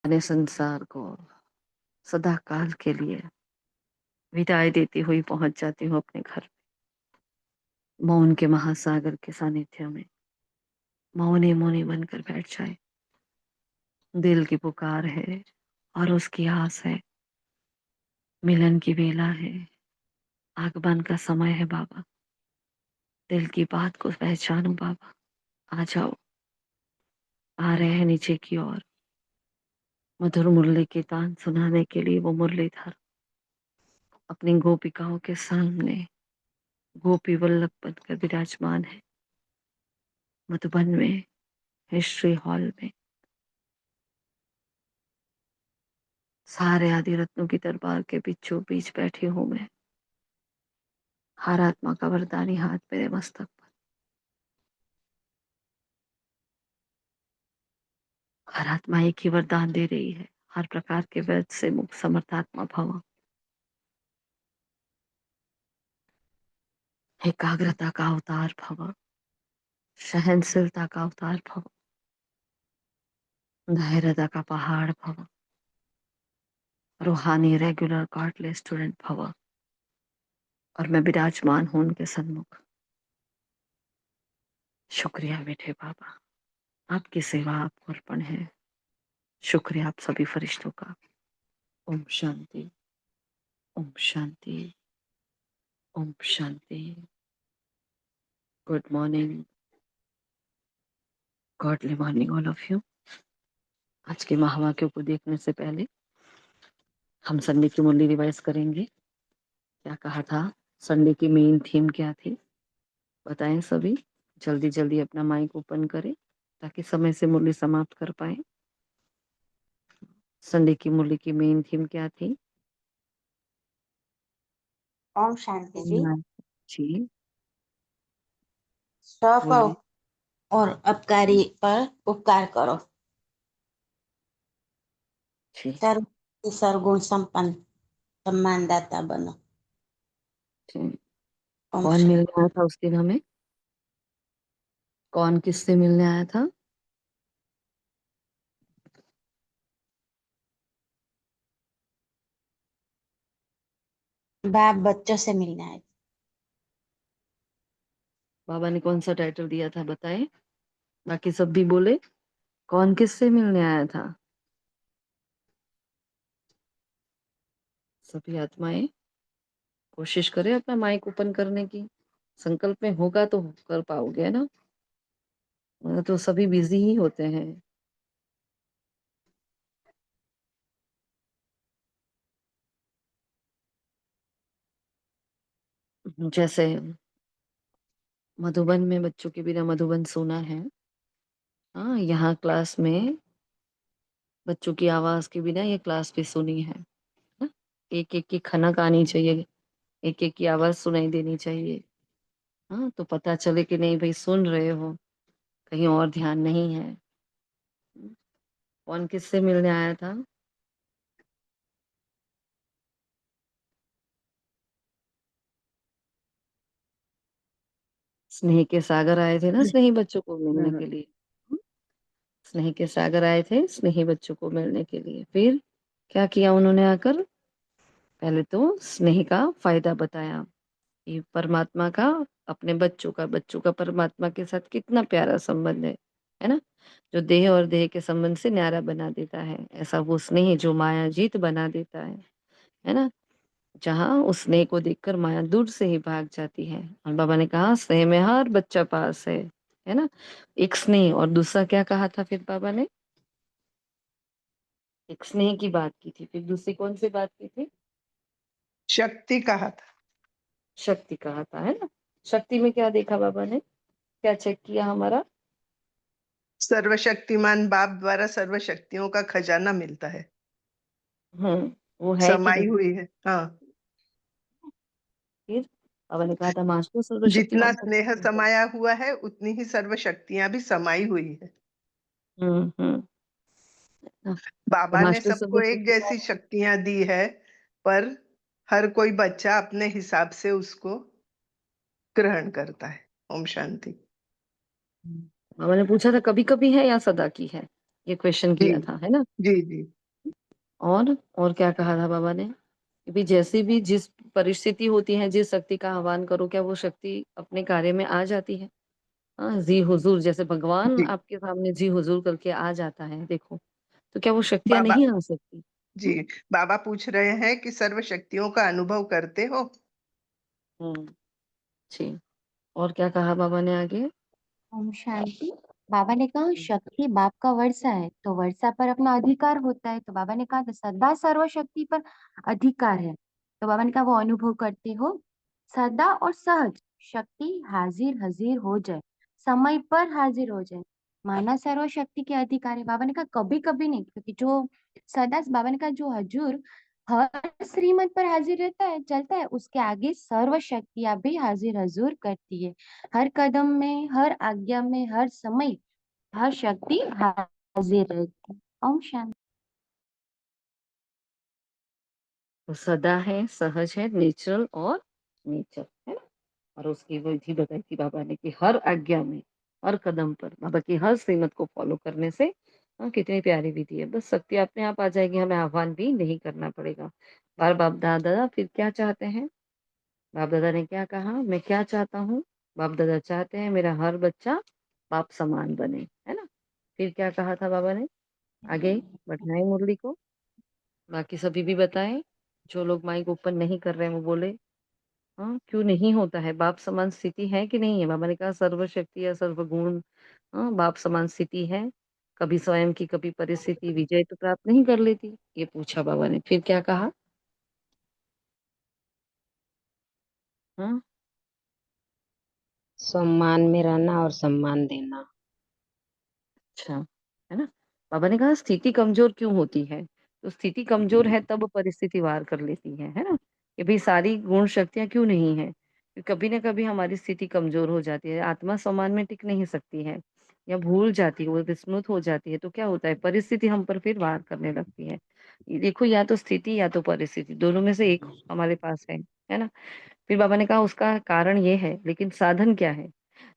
अपने संसार को सदा काल के लिए विदाई देती हुई पहुंच जाती हूँ अपने घर। मौन के महासागर के सानिध्य में मौने मौने बनकर बैठ जाए। दिल की पुकार है और उसकी आस है। मिलन की बेला है, आगमन का समय है बाबा। दिल की बात को पहचानो बाबा। आ जाओ। आ रहे हैं नीचे की ओर मधुर मुरली के तान सुनाने के लिए। वो मुरलीधर अपनी गोपिकाओं के सामने गोपी वल्लभ बनकर विराजमान है मधुबन में, हिस्ट्री हॉल में। सारे आदि रत्नों की दरबार के बीचों बीच बैठी हूं मैं। हर आत्मा का वरदानी हाथ मेरे मस्तक पर। हर आत्मा एक ही वरदान दे रही है, हर प्रकार के वैध से मुक्त समर्थात्मा भव। एकाग्रता का अवतार भव, सहनशीलता का अवतार भव, धैर्यता का पहाड़ भव, रूहानी रेगुलर कार्डलेस स्टूडेंट भव। और मैं विराजमान हूं उनके सन्मुख। शुक्रिया बेटे बाबा, आपकी सेवा आपको अर्पण है। शुक्रिया आप सभी फरिश्तों का। ओम शांति, ओम शांति, ओम शांति। Good morning, godly morning all of you. आज के महावाक्यों को देखने से पहले हम संडे की मुरली रिवाइज करेंगे। क्या कहा था, संडे की मेन थीम क्या थी, बताएं सभी। जल्दी जल्दी अपना माइक ओपन करें ताकि समय से मुरली समाप्त कर पाए। संडे की मुरली की मेन थीम क्या थी? ओम शांति जी। जी स्व बोलिए। और अपकारी पर उपकार करो। जी सर्व सर्वगुण संपन्न सम्मानदाता बनो। जी। ओम कौन शांति। मिलने आया था उस दिन हमें? कौन किससे मिलने आया था? बाप बच्चों से मिलना है। बाबा ने कौन सा टाइटल दिया था बताएं, बाकी सब भी बोले। कौन किससे मिलने आया था? सभी आत्माएं कोशिश करें अपना माइक ओपन करने की। संकल्प में होगा तो कर पाओगे ना, वरना तो सभी बिजी ही होते हैं। जैसे मधुबन में बच्चों के बिना मधुबन सोना है। हाँ, यहाँ क्लास में बच्चों की आवाज के बिना ये क्लास भी सुनी है ना? एक एक की खनक आनी चाहिए, एक एक की आवाज सुनाई देनी चाहिए। हाँ, तो पता चले कि नहीं भाई सुन रहे हो, कहीं और ध्यान नहीं है। कौन किससे मिलने आया था? स्नेह के सागर आए थे ना, स्नेही बच्चों को मिलने के लिए। स्नेह के सागर आए थे स्नेही बच्चों को मिलने के लिए। फिर क्या किया उन्होंने आकर? पहले तो स्नेह का फायदा बताया कि परमात्मा का अपने बच्चों का परमात्मा के साथ कितना प्यारा संबंध है ना? जो देह और देह के संबंध से न्यारा बना देता है, ऐसा वो स्नेह जो माया जीत बना देता है ना? जहाँ उस स्नेह को देखकर माया दूर से ही भाग जाती है। और बाबा ने कहा स्नेह में हर बच्चा पास है ना? एक स्नेह, और दूसरा क्या कहा था फिर बाबा ने? एक स्नेह की बात की थी, फिर दूसरी कौन सी बात की थी? शक्ति कहा था। शक्ति कहा था, है ना? शक्ति में क्या देखा बाबा ने, क्या चेक किया हमारा? सर्वशक्तिमान बाप द्वारा सर्व शक्तियों का खजाना मिलता है, वो है कि समाई नहीं? हुई है। हाँ, फिर बाबा ने कहा था मास्टर जितना सर्वशक्तिमान स्नेह का। समाया हुआ है उतनी ही सर्व शक्तियां भी समाई हुई है। हम्म। तो बाबा ने मास्टर सबको एक जैसी सर्वशक्तिमान। शक्तियां दी है, पर हर कोई बच्चा अपने हिसाब से उसको ग्रहण करता है। ओम शांति। बाबा ने पूछा था कभी कभी है या सदा की है? ये क्वेश्चन जी किया था, है ना? जी जी। और क्या कहा था बाबा ने? कि भी जैसी भी जिस परिस्थिति होती है, जिस शक्ति का आह्वान करो, क्या वो शक्ति अपने कार्य में आ जाती है? हाँ, जी हुज़ूर जैसे भगवान जी आपके सामने जी हुज़ूर करके आ जाता है, देखो, तो क्या वो शक्तियाँ बाबा नहीं आ सकती? जी, बाबा पूछ रहे हैं कि सर्व शक्तियों का अनुभव करते हो? हुँ, जी। और क्या कहा बाबा ने आगे? ओम शांति। बाबा ने कहा हुँ, शक्ति बाप का वर्षा है तो वर्षा पर अपना अधिकार होता है, तो बाबा ने कहा था सदा सर्वशक्ति पर अधिकार है, तो बाबा ने कहा वो अनुभव करते हो सदा और सहज शक्ति हाजिर हाजिर हो जाए, समय पर हाजिर हो जाए, माना सर्वशक्ति के अधिकार है। बाबा ने कहा कभी कभी नहीं, क्योंकि जो सदा, बाबा ने कहा जो हजूर हर श्रीमत पर हाजिर रहता है चलता है, उसके आगे सर्व शक्तियां भी हाजिर हजूर करती है। हर कदम में, हर आज्ञा में, हर समय, हर शक्ति हाजिर रहती है। ओम शांति। वो सदा है, सहज है, नेचुरल और नेचर, है ना? और उसकी विधि बताई थी बाबा ने कि हर आज्ञा में, हर कदम पर बाबा की हर श्रीमत को फॉलो करने से कितनी प्यारी विधि है। बस शक्ति अपने आप आ जाएगी, हमें आह्वान भी नहीं करना पड़ेगा। बार बाप दादा फिर क्या चाहते हैं? बाप दादा ने क्या कहा? मैं क्या चाहता हूँ? बाप दादा चाहते हैं मेरा हर बच्चा बाप समान बने, है ना? फिर क्या कहा था बाबा ने? आगे बढ़ाएं मुरली को, बाकी सभी भी बताएं। जो लोग माइक ओपन नहीं कर रहे हैं वो बोले। हाँ, क्यों नहीं होता है? बाप समान स्थिति है कि नहीं है? बाबा ने कहा सर्वशक्ति या सर्वगुण, हाँ, बाप समान स्थिति है। कभी स्वयं की, कभी परिस्थिति विजय तो प्राप्त नहीं कर लेती। ये पूछा बाबा ने। फिर क्या कहा? हाँ, सम्मान में रहना और सम्मान देना। अच्छा, है ना? बाबा ने कहा स्थिति कमज़ोर क्यों होती है? तो स्थिति कमज़ोर है तब परिस्थिति वार कर लेती है ना? कि भई सारी गुण शक्तियाँ क्यों नहीं हैं? कि कभी न कभी हमारी स्थिति कमज़ोर हो जाती है, आत्मा सम्मान में टिक नहीं सकती है या भूल जाती है, वो विस्मृत हो जाती है, तो क्या होता है परिस्थिति हम पर फिर वार करने लगती है। ये देखो या तो स्थिति या तो परिस्थिति, दोनों में से एक हमारे पास है ना? फिर बाबा ने कहा उसका कारण ये है, लेकिन साधन क्या है?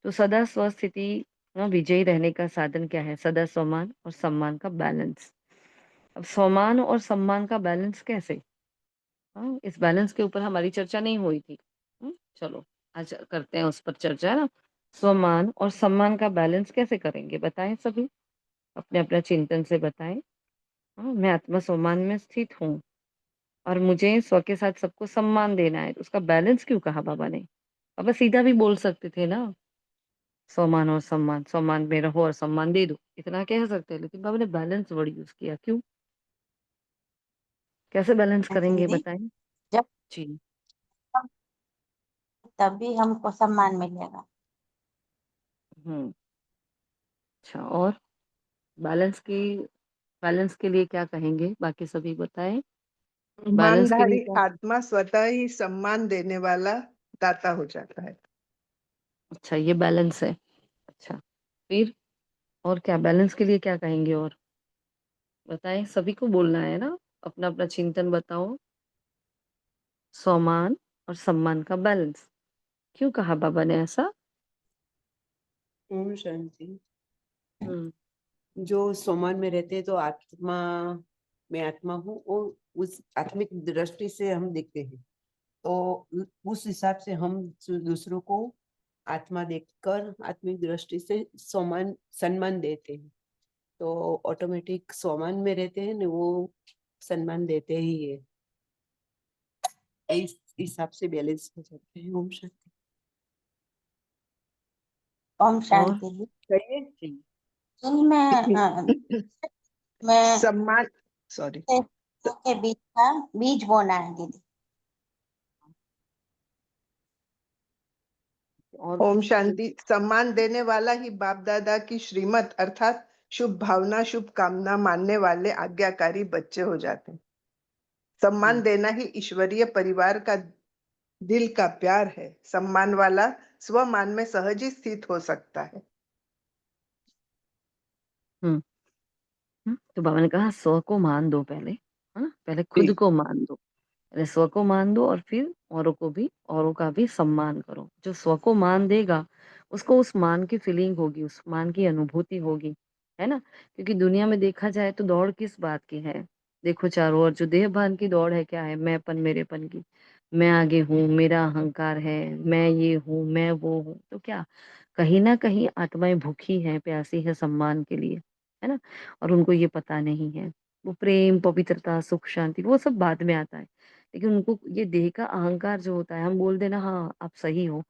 तो सदा स्वस्थिति विजयी रहने का साधन क्या है? सदा स्वमान और सम्मान का बैलेंस। अब स्वमान और सम्मान का बैलेंस कैसे? इस बैलेंस के ऊपर हमारी चर्चा नहीं हुई थी। चलो आज करते हैं उस पर चर्चा, है ना? स्वमान और सम्मान का बैलेंस कैसे करेंगे? बताएँ सभी, अपने-अपने चिंतन से बताएँ। मैं आत्मा स्वमान में स्थित हूँ और मुझे स्व के साथ सबको सम्मान देना है, तो उसका बैलेंस क्यों कहा बाबा ने? बाबा सीधा भी बोल सकते थे ना, स्वमान और सम्मान, सम्मान में रहो और सम्मान दे दो, इतना कह सकते हैं, लेकिन बाबा ने बैलेंस वर्ड यूज़ किया, क्यों? कैसे बैलेंस करेंगे दीदी, बताएँ? जब जी, हम, तभी हमको सम्मान मिलेगा। हुँ, अच्छा और बैलेंस की बैलेंस के लिए क्या कहेंगे? बाकी सभी बताएँ, बैलेंस के लिए ईमानदारी क्या आत्मा स्वतः ही सम्मान देने वाला दाता हो जाता है। अच्छा ये बैलेंस है, अच्छा, फिर और क्या बैलेंस के लिए क्या कहेंगे और? बताएँ, सभी को बोलना है ना? अपना-अपना चिंतन बताओ, स्वमान और सम्मान का बैलेंस, क्यों कहा बाबा ने ऐसा? ओम शांति। हुँ, जो सोमान में रहते हैं तो आत्मा, मैं आत्मा हूँ और उस आत्मिक दृष्टि से हम देखते हैं, तो उस हिसाब से हम दूसरों को आत्मा देखकर आत्मिक दृष्टि से सम्मान सम्मान देते हैं, तो ऑटोमेटिक सम्मान में रहते हैं ना, वो सम्मान देते ही है। इस हिसाब से बैलेंस हो जाते हैं। ओम शांति। ओम और? शांति जी। सही है। जी। दिल में मैं सम्मान, सॉरी, से के बीच का बीज बोना है दीदी। और ओम शांति। सम्मान देने वाला ही बाप दादा की श्रीमत अर्थात शुभ भावना, शुभ कामना मानने वाले आज्ञाकारी बच्चे हो जाते हैं। सम्मान हुँ, देना ही ईश्वरीय परिवार का दिल का प्यार है। सम्मान वाला स्वमान में सहज ही स्थित हो सकता है। हुँ, तो बाबा ने कहा स्व को मान दो पहले, पहले खुद जी को मान दो। पहले स्व को मान दो और फिर औरों का भी सम्मान करो। जो स्व को मान देगा, उसको उस मान की फीलिंग होगी, उस मान की अनुभूति होगी। है ना? क्योंकि दुनिया में देखा जाए तो दौड़ किस बात की है? देखो चारों ओर जो देह-भान की दौड़ है क्या है? मैंपन, मेरेपन की। मैं आगे हूँ, मेरा अहंकार है, मैं ये हूँ, मैं वो हूँ। तो क्या कहीं न कहीं आत्माएँ भूखी हैं, प्यासी हैं सम्मान के लिए, है ना? और उनको ये पता नहीं है। वो प्रेम, पवित्रता, सुख, शांति वो सब बाद में आता है। लेकिन उनको ये देह का अहंकार जो होता है, हम बोल देना हाँ, आप सही हो।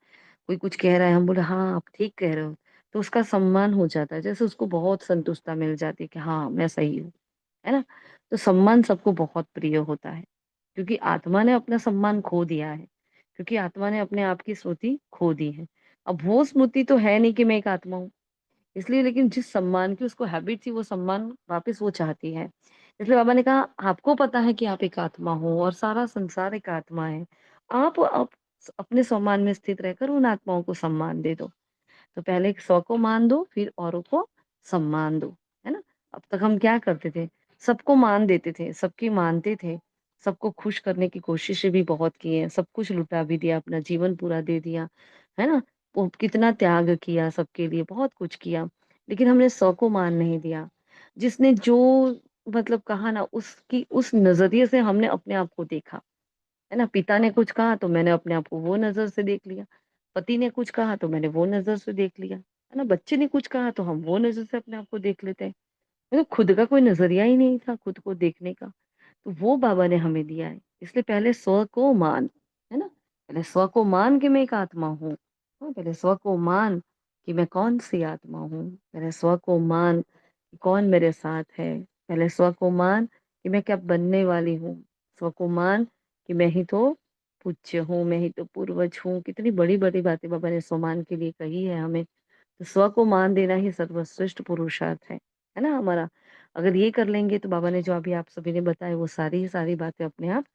कोई कुछ कह रहा है, हम बोले हाँ, आप ठीक कह रहे हो। तो उसका सम्मान हो जाता है। जैसे उसको बहुत संतुष्टता मिल जाती है कि हाँ, मैं सही हूँ, है ना? तो सम्मान सबको बहुत प्रिय होता है, क्योंकि आत्मा ने अपना सम्मान खो दिया है, क्योंकि आत्मा ने अपने आप की स्मृति खो दी है। अब वो स्मृति तो है नहीं कि मैं एक आत्मा हूँ, इसलिए लेकिन जिस सम्मान की उसको हैबिट थी, वो सम्मान वापस वो चाहती है। इसलिए बाबा ने कहा, आपको पता है कि आप एक आत्मा हो और सारा संसार एक आत्मा है। आप अपने सम्मान में स्थित रहकर उन आत्माओं को सम्मान दे दो। तो पहले स्व को मान दो, फिर औरों को सम्मान दो, है ना? अब तक हम क्या करते थे? सबको मान देते थे, सबकी मानते थे, सबको खुश करने की कोशिशें भी बहुत की हैं, सब कुछ लुटा भी दिया, अपना जीवन पूरा दे दिया, है ना? वो कितना त्याग किया सबके लिए, बहुत कुछ किया, लेकिन हमने स्व को मान नहीं दिया। जिसने जो मतलब कहा ना, उसकी उस नज़रिए से हमने अपने आप को देखा। है ना? पिता ने कुछ कहा तो मैंने अपने आप को वो नज़र से देख लिया। पति ने कुछ कहा तो मैंने वो नज़र से देख लिया। है ना? बच्चे ने कुछ कहा तो हम वो नज़र से अपने आप को देख लेते हैं। मतलब खुद का कोई नज़रिया ही नहीं था खुद को देखने का। तो वो बाबा ने हमें दिया है। इसलिए पहले स्व को मान, है ना? पहले स्व को मान कि मैं एक आत्मा हूँ। हाँ, पहले स्व को मान कि मैं कौन-सी आत्मा हूँ। पहले स्व को मान कि कौन मेरे साथ है। पहले स्व को मान कि मैं क्या बनने वाली हूँ। स्व को मान कि मैं ही तो पूज्य हूँ, मैं ही तो पूर्वज हूँ। कितनी बड़ी-बड़ी बातें बाबा ने स्वमान के लिए कही है हमें। तो स्व को मान देना ही सर्वश्रेष्ठ पुरुषार्थ है ना हमारा? अगर ये कर लेंगे तो बाबा ने जो अभी आप सभी ने बताया वो सारी ही सारी बातें अपने आप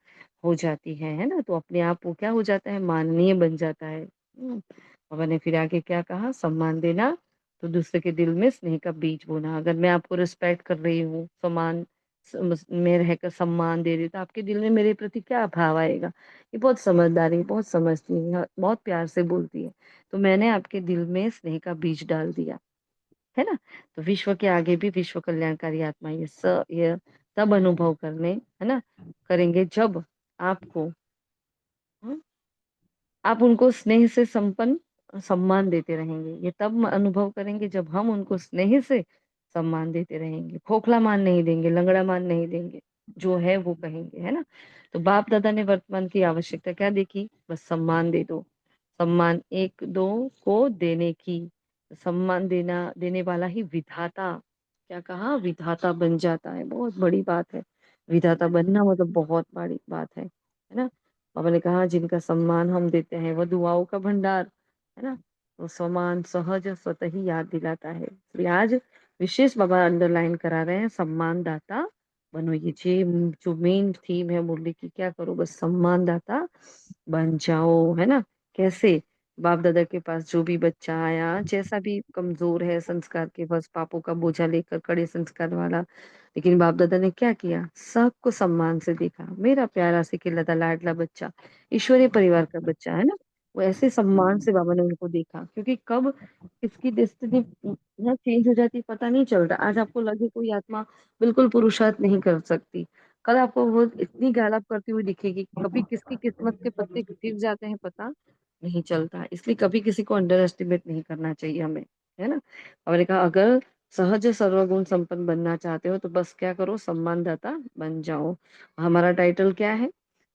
हो जाती हैं, है ना? तो अपने आप वो क्या हो जाता है माननीय बन जाता है। बाबा ने फिर आगे क्या कहा सम्मान देना तो दूसरे के दिल में स्नेह का बीज बोना। अगर मैं आपको रिस्पेक्ट कर रही हूँ, सम्मान में रहकर सम्मान दे रही हूँ तो आपके दिल में मेरे प्रति क्या भाव आएगा? ये बहुत समझदारी, बहुत समझती है, बहुत प्यार से बोलती है। तो मैंने आपके दिल में स्नेह का बीज डाल दिया, है ना? तो विश्व के आगे भी विश्व कल्याणकारी आत्मा ये तब अनुभव करने, है ना? करेंगे जब आपको हुँ, आप उनको स्नेह से संपन्न सम्मान देते रहेंगे। ये तब अनुभव करेंगे जब हम उनको स्नेह से सम्मान देते रहेंगे। खोखला मान नहीं देंगे, लंगड़ा मान नहीं देंगे। जो है वो कहेंगे, है ना? तो बाप-दादा ने वर्तमान की आवश्यकता क्या देखी? बस सम्मान दे दो। सम्मान 1-2 को देने की। सम्मान देने वाला ही विधाता क्या कहा? विधाता बन जाता है। बहुत बड़ी बात है। विधाता बनना मतलब बहुत बड़ी बात है ना? बाबा ने कहा जिनका सम्मान हम देते हैं वो दुआओं का भंडार, है ना? वो सम्मान सहज स्वतः ही याद दिलाता है। इसलिए आज विशेष बाबा अंडरलाइन करा रहे हैं सम्मानदाता बनो। ये जो मेन थीम है मुरली की क्या करो बस सम्मानदाता बन जाओ, है ना? कैसे? बाप-दादा के पास जो भी बच्चा आया, जैसा भी कमज़ोर है संस्कार के बस पापों का बोझा लेकर कड़े संस्कार वाला, लेकिन बाप-दादा ने क्या किया? सबको सम्मान से देखा। मेरा प्यारा सिकिलता लाडला बच्चा, ईश्वरीय परिवार का बच्चा, है ना? वो ऐसे सम्मान से बाबा ने उनको देखा क्योंकि कब किसकी स्थिति ना चेंज हो जाती है पता नहीं चलता। आज आपको लगे कोई आत्मा बिल्कुल पुरुषार्थ नहीं कर सकती, कल आपको वो इतनी गैलअप करती हुई दिखेगी, कभी किसकी किस्मत के पत्ते गिर जाते हैं पता नहीं चलता। इसलिए कभी किसी को अंडर एस्टिमेट नहीं करना चाहिए हमें, है ना? मैंने कहा अगर सहज सर्वगुण संपन्न बनना चाहते हो तो बस क्या करो सम्मानदाता बन जाओ। हमारा टाइटल क्या है?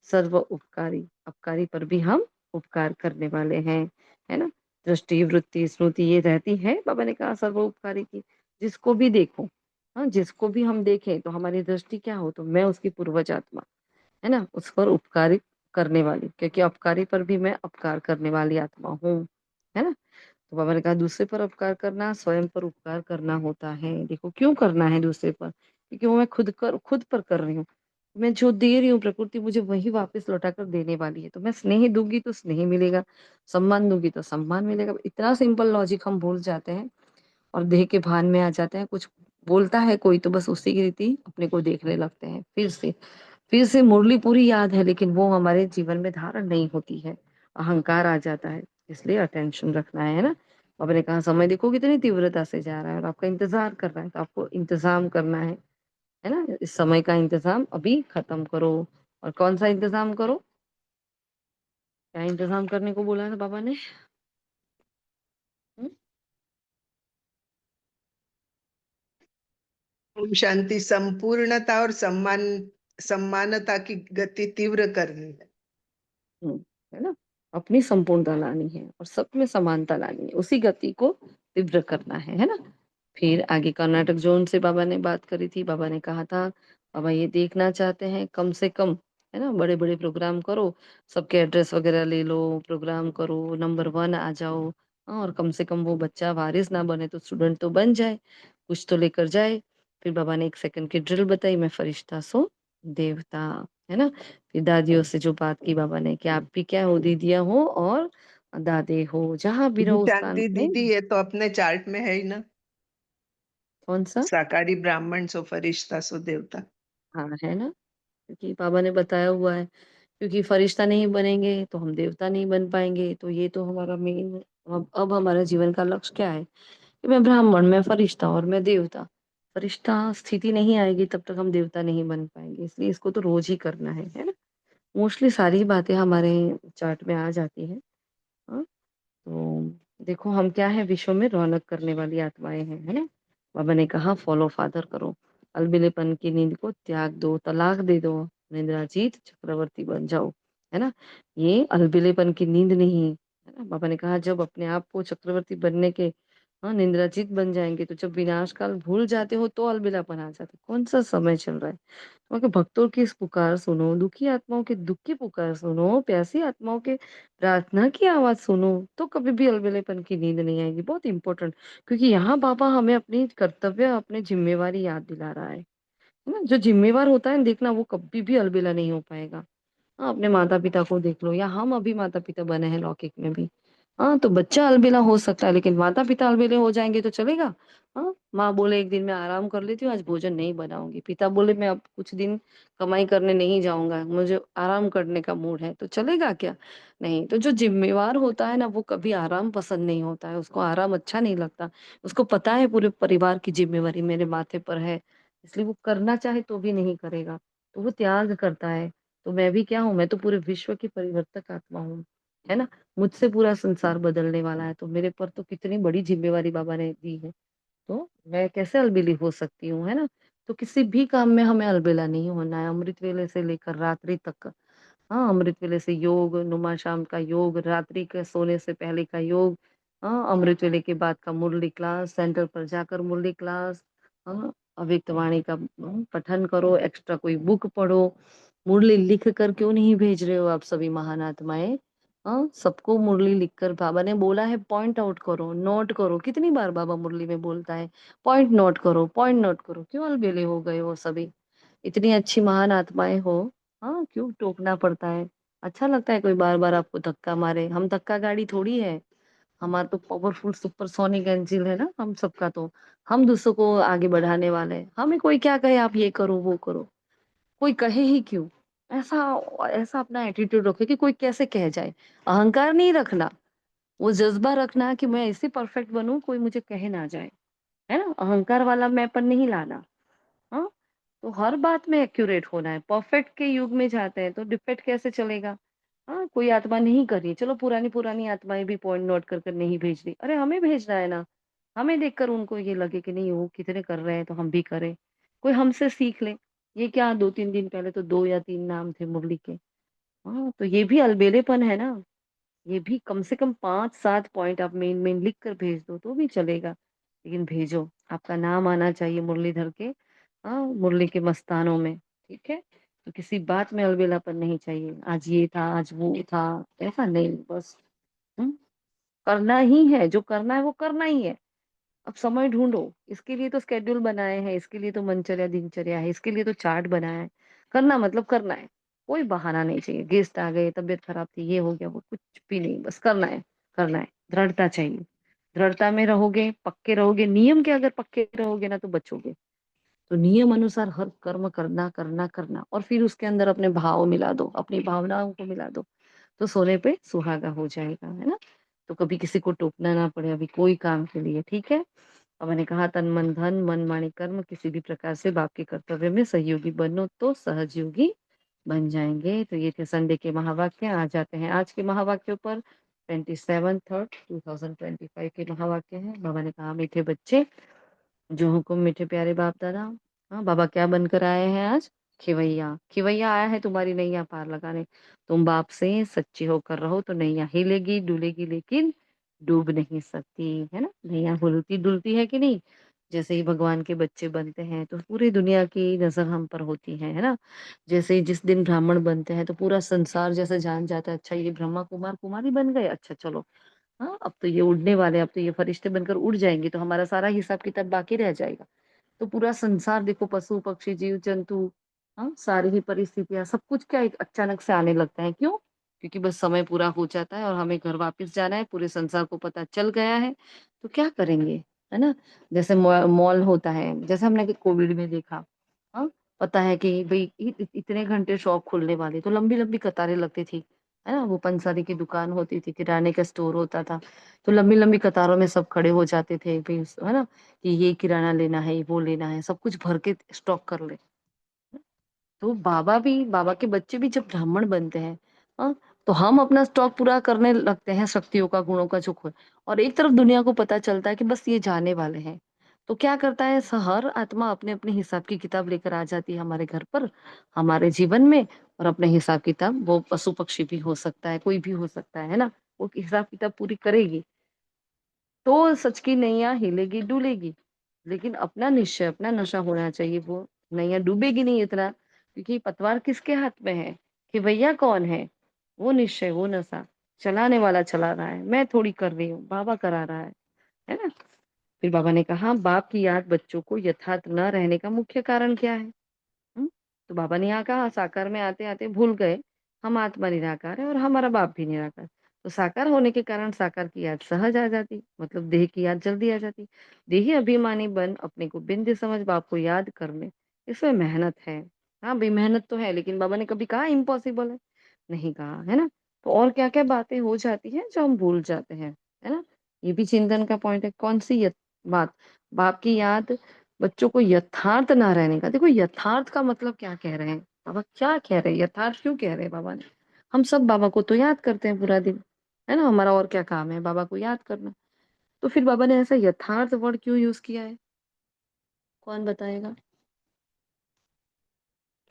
सर्व उपकारी। अपकारी पर भी हम उपकार करने वाले हैं, है ना? दृष्टि, वृत्ति, स्मृति ये रहती है बाबा ने कहा सर्व उपकारी की। जिसको भी देखो, हाँ, जिसको भी हम देखें तो हमारी दृष्टि क्या हो तो मैं उसकी पूर्वज आत्मा, है ना? उस पर उपकारी करने वाली क्योंकि अपकारी पर भी मैं अपकार करने वाली आत्मा हूँ, है ना? तो बाबा ने कहा दूसरे पर उपकार करना स्वयं पर उपकार करना होता है। देखो क्यों करना है दूसरे पर? क्योंकि वो मैं खुद पर कर रही हूँ। मैं जो दे रही हूँ प्रकृति मुझे वही वापस लौटाकर देने वाली है। तो मैं स्नेह दूँगी तो स्नेह मिलेगा, सम्मान दूँगी तो सम्मान मिलेगा। इतना सिंपल लॉजिक हम भूल जाते हैं और देह के भान में आ जाते हैं। कुछ बोलता है कोई तो बस उसी की रीति अपने को देखने लगते हैं फिर से मुरली पूरी याद है लेकिन वो हमारे जीवन में धारण नहीं होती है। अहंकार आ जाता है, इसलिए अटेंशन रखना है ना? बाबा ने कहा समय देखो कितनी तीव्रता से जा रहा है और आपका इंतजार कर रहा है, तो आपको इंतजाम करना है ना? इस समय का इंतजाम अभी खत्म करो। और कौन सा इंतजाम करो? क्या इंतजाम करने को बोला था बाबा ने? हम्म? ओम शांति संपूर्णता और सम्मानता की गति तीव्र करनी है। हम्म, है ना? अपनी संपूर्णता लानी है और सब में समानता लानी है, उसी गति को तीव्र करना है ना? फिर आगे कर्नाटक जोन से बाबा ने बात करी थी। बाबा ने कहा था, बाबा ये देखना चाहते हैं कम से कम, है ना? बड़े बड़े प्रोग्राम करो, सबके एड्रेस वगैरह ले लो, प्रोग्राम करो, नंबर 1 आ जाओ। हाँ, और कम से कम वो बच्चा वारिस ना बने तो स्टूडेंट तो बन जाए, कुछ तो लेकर जाए। फिर बाबा ने 1 सेकंड की ड्रिल बताई, मैं फरिश्ता सो देवता, है ना? फिर दादियों से जो बात की बाबा ने कि आप भी क्या हो, दीदियां हो और दादे हो, जहां भी जी रहो उस स्थान शांति में। दीदी, ये तो अपने चार्ट में है ही ना, कौन सा? साकारी ब्राह्मण सो फरिश्ता सो देवता। हाँ, है ना? क्योंकि बाबा ने बताया हुआ है, क्योंकि फरिश्ता नहीं बनेंगे तो हम देवता नहीं बन पाएंगे। तो ये तो हमारा मेन, अब हमारा जीवन का लक्ष्य क्या है कि मैं ब्राह्मण, मैं फरिश्ता और मैं देवता। फरिश्ता स्थिति नहीं आएगी तब तक हम देवता नहीं बन पाएंगे, इसलिए इसको तो रोज ही करना है ना? मोस्टली सारी बातें हमारे चार्ट में आ जाती है। हाँ, तो देखो हम क्या है, विश्व में रौनक करने वाली आत्माएं हैं, है ना? बाबा ने कहा फॉलो फादर करो, अलबिलेपन की नींद को त्याग दो, तलाक दे दो, निद्राजीत चक्रवर्ती बन जाओ, है ना? ये अलबिलेपन की नींद नहीं, है ना? बाबा ने कहा जब अपने आप को चक्रवर्ती बनने के, हाँ, निद्राजीत बन जाएंगे, तो जब विनाश काल भूल जाते हो तो अलबिलापन आ जाता है। कौन सा समय चल रहा है? वहाँ के भक्तों की इस पुकार सुनो, दुखी आत्माओं की दुख की पुकार सुनो, प्यासी आत्माओं के प्रार्थना की आवाज सुनो, तो कभी भी अलबेलेपन की नींद नहीं आएगी। बहुत इंपॉर्टेंट, क्योंकि यहाँ बाबा हमें अपनी कर्तव्य, अपनी जिम्मेवारी याद दिला रहा है ना? जो जिम्मेवार होता है देखना, वो कभी भी अलबेला नहीं हो पाएगा। हाँ, अपने माता पिता को देख लो, या हम अभी माता पिता बने हैं लौकिक में भी। हाँ, तो बच्चा अलबेला हो सकता है, लेकिन माता पिता अलबेले हो जाएंगे तो चलेगा? हाँ, माँ बोले एक दिन मैं आराम कर लेती हूँ, आज भोजन नहीं बनाऊंगी, पिता बोले मैं अब कुछ दिन कमाई करने नहीं जाऊंगा, मुझे आराम करने का मूड है, तो चलेगा क्या? नहीं। तो जो जिम्मेवार होता है ना, वो कभी आराम पसंद नहीं होता है, उसको आराम अच्छा नहीं लगता। उसको पता है पूरे परिवार की जिम्मेवारी मेरे माथे पर है, इसलिए वो करना चाहे तो भी नहीं करेगा, तो वो त्याग करता है। तो मैं भी क्या हूँ, मैं तो पूरे विश्व की परिवर्तक आत्मा हूँ, है ना? मुझसे पूरा संसार बदलने वाला है, तो मेरे पर तो कितनी बड़ी जिम्मेवारी बाबा ने दी है। तो मैं कैसे अलबेली हो सकती हूँ, है ना? तो किसी भी काम में हमें अलबेला नहीं होना है, अमृत वेले से लेकर रात्रि तक। हाँ, अमृत वेले से योग, नुमा शाम का योग, रात्रि के सोने से पहले का योग, हाँ, अमृत वेले के बाद का मुरली क्लास, सेंटर पर जाकर मुरली क्लास, हाँ, अव्यक्त वाणी का पठन करो, एक्स्ट्रा कोई बुक पढ़ो। मुरली लिख कर क्यों नहीं भेज रहे हो आप सभी महान आत्माएं? हाँ, सबको मुरली लिखकर बाबा ने बोला है पॉइंट आउट करो, नोट करो। कितनी बार बाबा मुरली में बोलता है पॉइंट नोट करो, पॉइंट नोट करो। क्यों अलबेले हो गए हो सभी? इतनी अच्छी महान आत्माएं हो, हाँ, क्यों टोकना पड़ता है? अच्छा लगता है कोई बार बार आपको धक्का मारे? हम धक्का गाड़ी थोड़ी है, हमारा तो पावरफुल सुपरसोनिक इंजन है ना हम सबका। तो हम दूसरों को आगे बढ़ाने वाले हैं, हमें कोई क्या कहे आप ये करो वो करो, कोई कहे ही क्यों? ऐसा ऐसा अपना एटीट्यूड रखो कि कोई कैसे कह जाए। अहंकार नहीं रखना, वो जज्बा रखना कि मैं ऐसे परफेक्ट बनूं कोई मुझे कहे ना जाए, है ना? अहंकार वाला मैंपन नहीं लाना। हाँ, तो हर बात में एक्यूरेट होना है। परफेक्ट के युग में जाते हैं तो डिफेक्ट कैसे चलेगा? हाँ, कोई आत्मा नहीं कर रही, चलो पुरानी पुरानी आत्माएं भी पॉइंट नोट कर कर नहीं भेज रही, अरे हमें भेजना है ना। हमें देखकर उनको ये लगे कि नहीं वो कितने कर रहे हैं तो हम भी करें, कोई हमसे सीख ले। ये क्या 2-3 दिन पहले तो 2 या 3 नाम थे मुरली के। हाँ, तो ये भी अलबेलेपन है ना। ये भी कम से कम 5-7 पॉइंट आप मेन मेन लिख कर भेज दो तो भी चलेगा, लेकिन भेजो, आपका नाम आना चाहिए मुरलीधर के, हाँ, मुरली के मस्तानों में। ठीक है? तो किसी बात में अलबेलापन नहीं चाहिए, आज ये था आज वो था, ऐसा नहीं, बस हम्म, करना ही है, जो करना है वो करना ही है। अब समय ढूंढो, इसके लिए तो स्केड्यूल बनाए हैं, इसके लिए तो मनचर्या दिनचर्या है, इसके लिए तो चार्ट बनाया है। करना मतलब करना है, कोई बहाना नहीं चाहिए, गेस्ट आ गए, तबीयत खराब थी, ये हो गया, वो कुछ भी नहीं, बस करना है। करना है, दृढ़ता चाहिए। दृढ़ता में रहोगे, पक्के रहोगे, नियम के अगर पक्के रहोगे ना तो बचोगे। तो नियम अनुसार हर कर्म करना करना करना, और फिर उसके अंदर अपने भाव मिला दो, अपनी भावनाओं को मिला दो, तो सोने पे सुहागा हो जाएगा, है ना? तो कभी किसी को टोकना ना पड़े अभी कोई काम के लिए, ठीक है। और मैंने कहा तन मन धन मन मानी कर्म किसी भी प्रकार से बाप के कर्तव्य में सहयोगी बनो तो सहजयोगी बन जाएंगे। तो ये थे संडे के महावाक्य। आ जाते हैं आज के महावाक्यों पर। 27/3/2025 के महावाक्य हैं। बाबा ने कहा मीठे बच्चे जो हुकुम मीठे प्यारे बाप दादा। हाँ बाबा क्या बनकर आए हैं आज? खिवैया। खिवैया आया है तुम्हारी नैया पार लगाने। तुम बाप से सच्ची होकर रहो तो नैया हिलेगी डुलेगी लेकिन डूब नहीं सकती, है ना। नैया हिलती डुलती है कि नहीं। जैसे ही भगवान के बच्चे बनते हैं तो पूरी दुनिया की नजर हम पर होती है ना। जैसे ही जिस दिन ब्राह्मण बनते हैं तो पूरा संसार जैसे जान जाता है, अच्छा ये ब्रह्मा कुमार कुमारी बन गए, अच्छा चलो हाँ अब तो ये उड़ने वाले, अब तो ये फरिश्ते बनकर उड़ जाएंगे तो हमारा सारा हिसाब किताब बाकी रह जाएगा। तो पूरा संसार देखो, पशु पक्षी जीव जंतु, हाँ सारी ही परिस्थितियां सब कुछ क्या एक अचानक से आने लगता है। क्यों? क्योंकि बस समय पूरा हो जाता है और हमें घर वापस जाना है, पूरे संसार को पता चल गया है। तो क्या करेंगे, है ना। जैसे मॉल होता है, जैसे हमने कोविड में देखा, हाँ पता है कि भाई इतने घंटे शॉप खुलने वाले तो लंबी लंबी कतारें लगती थी, है ना। वो पंसारी की दुकान होती थी, किराने का स्टोर होता था, तो लंबी लंबी कतारों में सब खड़े हो जाते थे भाई, है ना, कि ये किराना लेना है वो लेना है, सब कुछ भर के स्टॉक कर ले। तो बाबा के बच्चे भी जब ब्राह्मण बनते हैं, हाँ, तो हम अपना स्टॉक पूरा करने लगते हैं शक्तियों का गुणों का जो खो। और एक तरफ दुनिया को पता चलता है कि बस ये जाने वाले हैं। तो क्या करता है हर आत्मा अपने अपने हिसाब की किताब लेकर आ जाती है हमारे घर पर, हमारे जीवन में। और अपने हिसाब किताब, वो पशु पक्षी भी हो सकता है, कोई भी हो सकता है ना, वो हिसाब किताब पूरी करेगी तो सच की नैया हिलेगी डुलेगी। लेकिन अपना निश्चय अपना नशा होना चाहिए, वो नैया डूबेगी नहीं इतना, क्योंकि पतवार किसके हाथ में है कि भैया कौन है। वो निश्चय वो नशा चलाने वाला चला रहा है, मैं थोड़ी कर रही हूँ, बाबा करा रहा है ना। फिर बाबा ने कहा बाप की याद बच्चों को यथार्थ न रहने का मुख्य कारण क्या है। हुँ? तो बाबा ने यहाँ कहा साकार में आते-आते भूल गए, हम आत्मा निराकार है और हमारा बाप भी निराकार। तो साकार होने के कारण साकार की याद सहज आ जाती, मतलब देह की याद जल्दी आ जाती। देही अभिमानी बन अपने को बिंद समझ बाप को याद करने, इसमें मेहनत है। हाँ, भई मेहनत तो है, लेकिन बाबा ने कभी कहा इम्पॉसिबल है? नहीं कहा, है ना? तो और क्या-क्या बातें हो जाती हैं जो हम भूल जाते हैं, है ना? ये भी चिंतन का पॉइंट है। कौन-सी बात? बाप की याद बच्चों को यथार्थ ना रहने का। देखो यथार्थ का मतलब क्या कह रहे हैं बाबा, क्या कह रहे हैं, यथार्थ क्यों कह रहे हैं बाबा ने। हम सब बाबा को तो याद करते हैं पूरा दिन, है ना, हमारा और क्या काम है बाबा को याद करना। तो फिर बाबा ने ऐसा यथार्थ वर्ड क्यों यूज किया है, कौन बताएगा,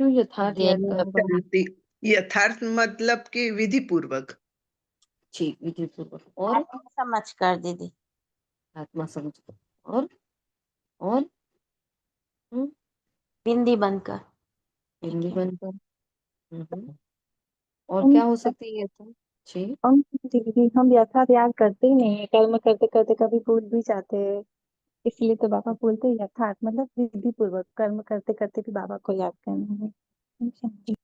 क्यों यथार्थ याद डेली कहा बाबा। यथार्थ मतलब कि विधि पूर्वक। जी विधि पूर्वक और आत्मा समझ कर दीदी। आत्मा समझ कर और हम्म, बिंदी बनकर। ठीक हिंदी है। बनकर। और हम क्या हो सकती है ये तो। जी हम दीदी हम यथार्थ याद करते ही नहीं है, कर्म करते करते कभी भूल भी जाते हैं। इसलिए तो बाबा बोलते हैं यथार्थ मतलब विधि पूर्वक कर्म करते करते भी बाबा को याद करना है। समझे?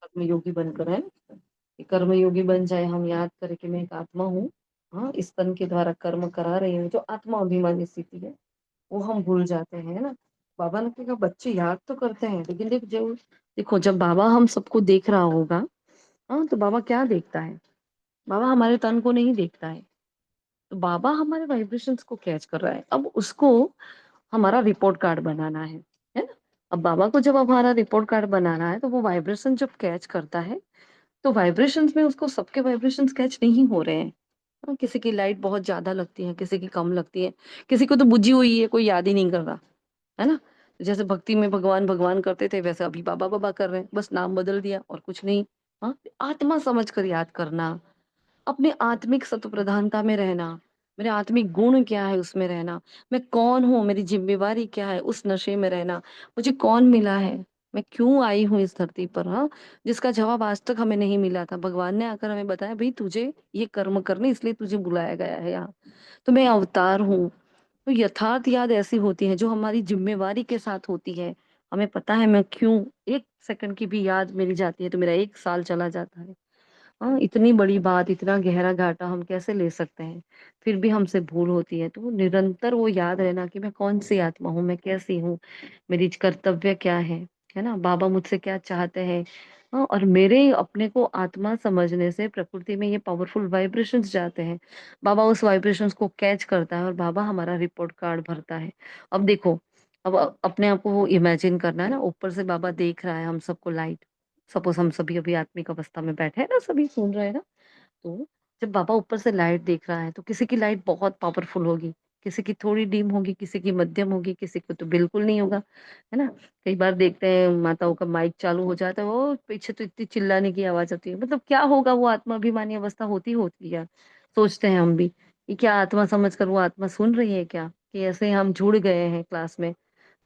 कर्मयोगी बनकर, है कि कर्मयोगी बन जाए, हम याद करें कि मैं एक आत्मा हूँ, हाँ इस तन के द्वारा कर्म करा रही हूँ, जो आत्मा अभिमानी स्थिति है वो हम भूल जाते हैं, है ना। बाबा ने कहा बच्चे याद तो करते हैं, लेकिन देखो जब बाबा हम सबको देख रहा होगा, हाँ तो बाबा क्या देखता है, बाबा हमारे तन को नहीं देखता है। तो बाबा हमारे वाइब्रेशंस को कैच कर रहा है, अब उसको हमारा रिपोर्ट कार्ड बनाना है ना। अब बाबा को जब हमारा रिपोर्ट कार्ड बनाना है तो वो वाइब्रेशन जब कैच करता है, तो वाइब्रेशंस में उसको सबके वाइब्रेशंस कैच नहीं हो रहे हैं। किसी की लाइट बहुत ज्यादा लगती है, किसी की कम लगती है, किसी को तो बुझी हुई है, कोई याद ही नहीं कर रहा, है ना। जैसे भक्ति में भगवान भगवान करते थे, वैसे अभी बाबा बाबा कर रहे हैं, बस नाम बदल दिया और कुछ नहीं। हाँ आत्मा समझ कर याद करना, अपने आत्मिक सत्व प्रधानता में रहना, मेरे आत्मिक गुण क्या है उसमें रहना, मैं कौन हूँ, मेरी जिम्मेवारी क्या है, उस नशे में रहना, मुझे कौन मिला है, मैं क्यों आई हूँ इस धरती पर, हाँ जिसका जवाब आज तक हमें नहीं मिला था। भगवान ने आकर हमें बताया भाई तुझे ये कर्म करने इसलिए तुझे बुलाया गया है यहाँ, तो मैं अवतार हूँ। तो यथार्थ याद ऐसी होती है जो हमारी जिम्मेवारी के साथ होती है। हमें पता है मैं क्यों, एक सेकंड की भी याद मेरी जाती है तो मेरा एक साल चला जाता है। हाँ इतनी बड़ी बात, इतना गहरा घाटा हम कैसे ले सकते हैं, फिर भी हमसे भूल होती है। तो निरंतर वो याद रहना कि मैं कौन सी आत्मा हूँ, मैं कैसी हूँ, मेरी कर्तव्य क्या है, है ना? बाबा मुझसे क्या चाहते हैं? हाँ, और मेरे अपने को आत्मा समझने से प्रकृति में ये पावरफुल वाइब्रेशंस जाते हैं। बाबा उस वाइब्रेशंस को कैच करता है और बाबा हमारा रिपोर्ट कार्ड भरता है। अब देखो, अब अपने आप को इमेजिन करना है ना, ऊपर से बाबा देख रहा है हम सबको लाइट। सपोज़ हम सभी अभी आत्मिक अवस्था में बैठे हैं ना, सभी सुन रहे हैं ना? तो जब बाबा ऊपर से लाइट देख रहा है तो किसी की लाइट बहुत पावरफुल होगी, किसी की थोड़ी डिम होगी, किसी की मध्यम होगी, किसी को तो बिल्कुल नहीं होगा, है ना? कई बार देखते हैं माताओं का माइक चालू हो जाता है, ओ पीछे तो इतनी चिल्लाने की आवाज आती है, मतलब क्या होगा, वो आत्माभिमानी अवस्था होती होती है। सोचते हैं हम भी कि क्या आत्मा समझकर वो आत्मा सुन रही है क्या, कि ऐसे हम जुड़ गए हैं क्लास में।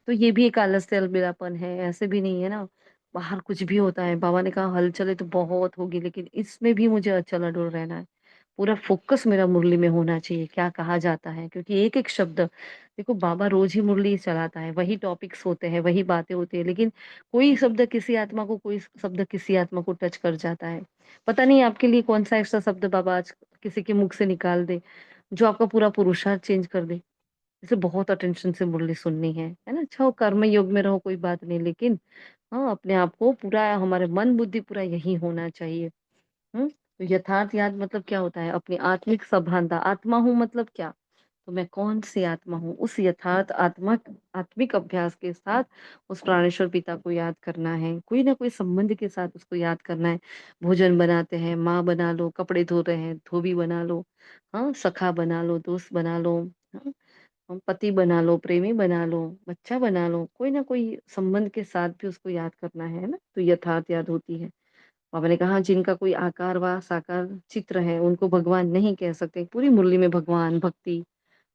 तो ये भी एक आलस्य अलबेलापन है, ऐसे भी नहीं है ना। बाहर कुछ भी होता है, बाबा ने कहा हलचल तो बहुत होगी, लेकिन इसमें भी मुझे अचल अडोल रहना है। पूरा फोकस मेरा मुरली में होना चाहिए, क्या कहा जाता है, क्योंकि एक एक शब्द, देखो बाबा रोज ही मुरली चलाता है, वही टॉपिक्स होते हैं, वही बातें होती है, लेकिन कोई शब्द किसी आत्मा को, कोई शब्द किसी आत्मा को टच कर जाता है। पता नहीं आपके लिए कौन सा ऐसा शब्द बाबा आज किसी के मुख से निकाल दे जो आपका पूरा पुरुषार्थ चेंज कर दे। इसे बहुत अटेंशन से मुरली सुननी है ना? अच्छा, वो कर्म योग में रहो कोई बात नहीं, लेकिन हाँ, अपने आप को पूरा, हमारे मन बुद्धि पूरा यही होना चाहिए। तो यथार्थ याद मतलब क्या होता है? अपनी आत्मिक सभानता, आत्मा हूँ मतलब क्या? तो मैं कौन-सी आत्मा हूँ? उस यथार्थ आत्मिक अभ्यास के साथ उस प्राणेश्वर पिता को याद करना है। कोई ना कोई संबंध के साथ उसको याद करना है। भोजन बनाते हैं, माँ बना लो, कपड़े धो रहे हैं, धोबी बना लो, हाँ, सखा बना लो, दोस्त बना लो, हाँ, पति बना लो, प्रेमी बना लो, बच्चा बना लो, कोई ना कोई संबंध के साथ भी उसको याद करना है ना? तो यथार्थ याद होती है। बाबा ने कहा जिनका कोई आकार व साकार चित्र है, उनको भगवान नहीं कह सकते। पूरी मुरली में भगवान, भक्ति,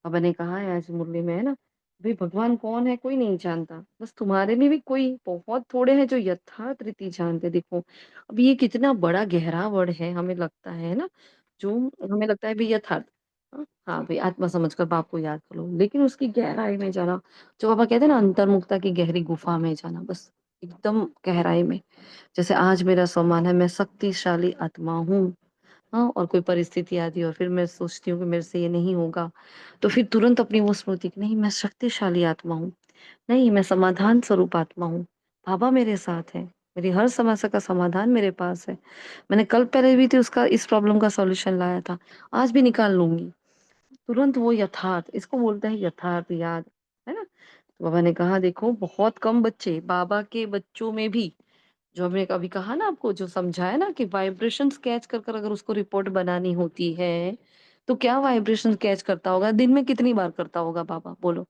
बाबा ने कहा है आज मुरली में, है ना? भई भगवान कौन है कोई नहीं जानता। बस तुम्हारे में भी कोई बहुत थोड़े हैं जो यथार्थ रीति जानते। देखो, अब ये कितना बड़ा गहरा वर्ड है, हमें लगता है ना? जो हमें लगता है भई यथार्थ, हाँ, भई आत्मा समझकर बाप को याद कर लो। लेकिन उसकी गहराई में जाना, जो बाबा कहते हैं ना, अंतर्मुखता की गहरी गुफा में जाना, बस एकदम गहराई में। जैसे आज मेरा सम्मान है, मैं शक्तिशाली आत्मा हूँ। हाँ, और कोई परिस्थिति आती है और फिर मैं सोचती हूँ कि मेरे से ये नहीं होगा, तो फिर तुरंत अपनी वो स्मृति कि नहीं, मैं शक्तिशाली आत्मा हूँ, नहीं मैं समाधान स्वरूप आत्मा हूँ, बाबा मेरे साथ है, मेरी हर समस्या का समाधान मेरे पास है। मैंने कल पहले भी तो उसका, इस प्रॉब्लम का सॉल्यूशन लाया था, आज भी निकाल लूँगी। तुरंत वो यथार्थ, इसको बोलते हैं यथार्थ याद, है ना? तो बाबा ने कहा देखो, बहुत कम बच्चे, बाबा के बच्चों में भी, जो हमने अभी कहा ना आपको, जो समझाया ना कि वाइब्रेशंस कैच कर कर अगर उसको रिपोर्ट बनानी होती है, तो क्या वाइब्रेशंस कैच करता होगा? दिन में कितनी बार करता होगा बाबा, बोलो?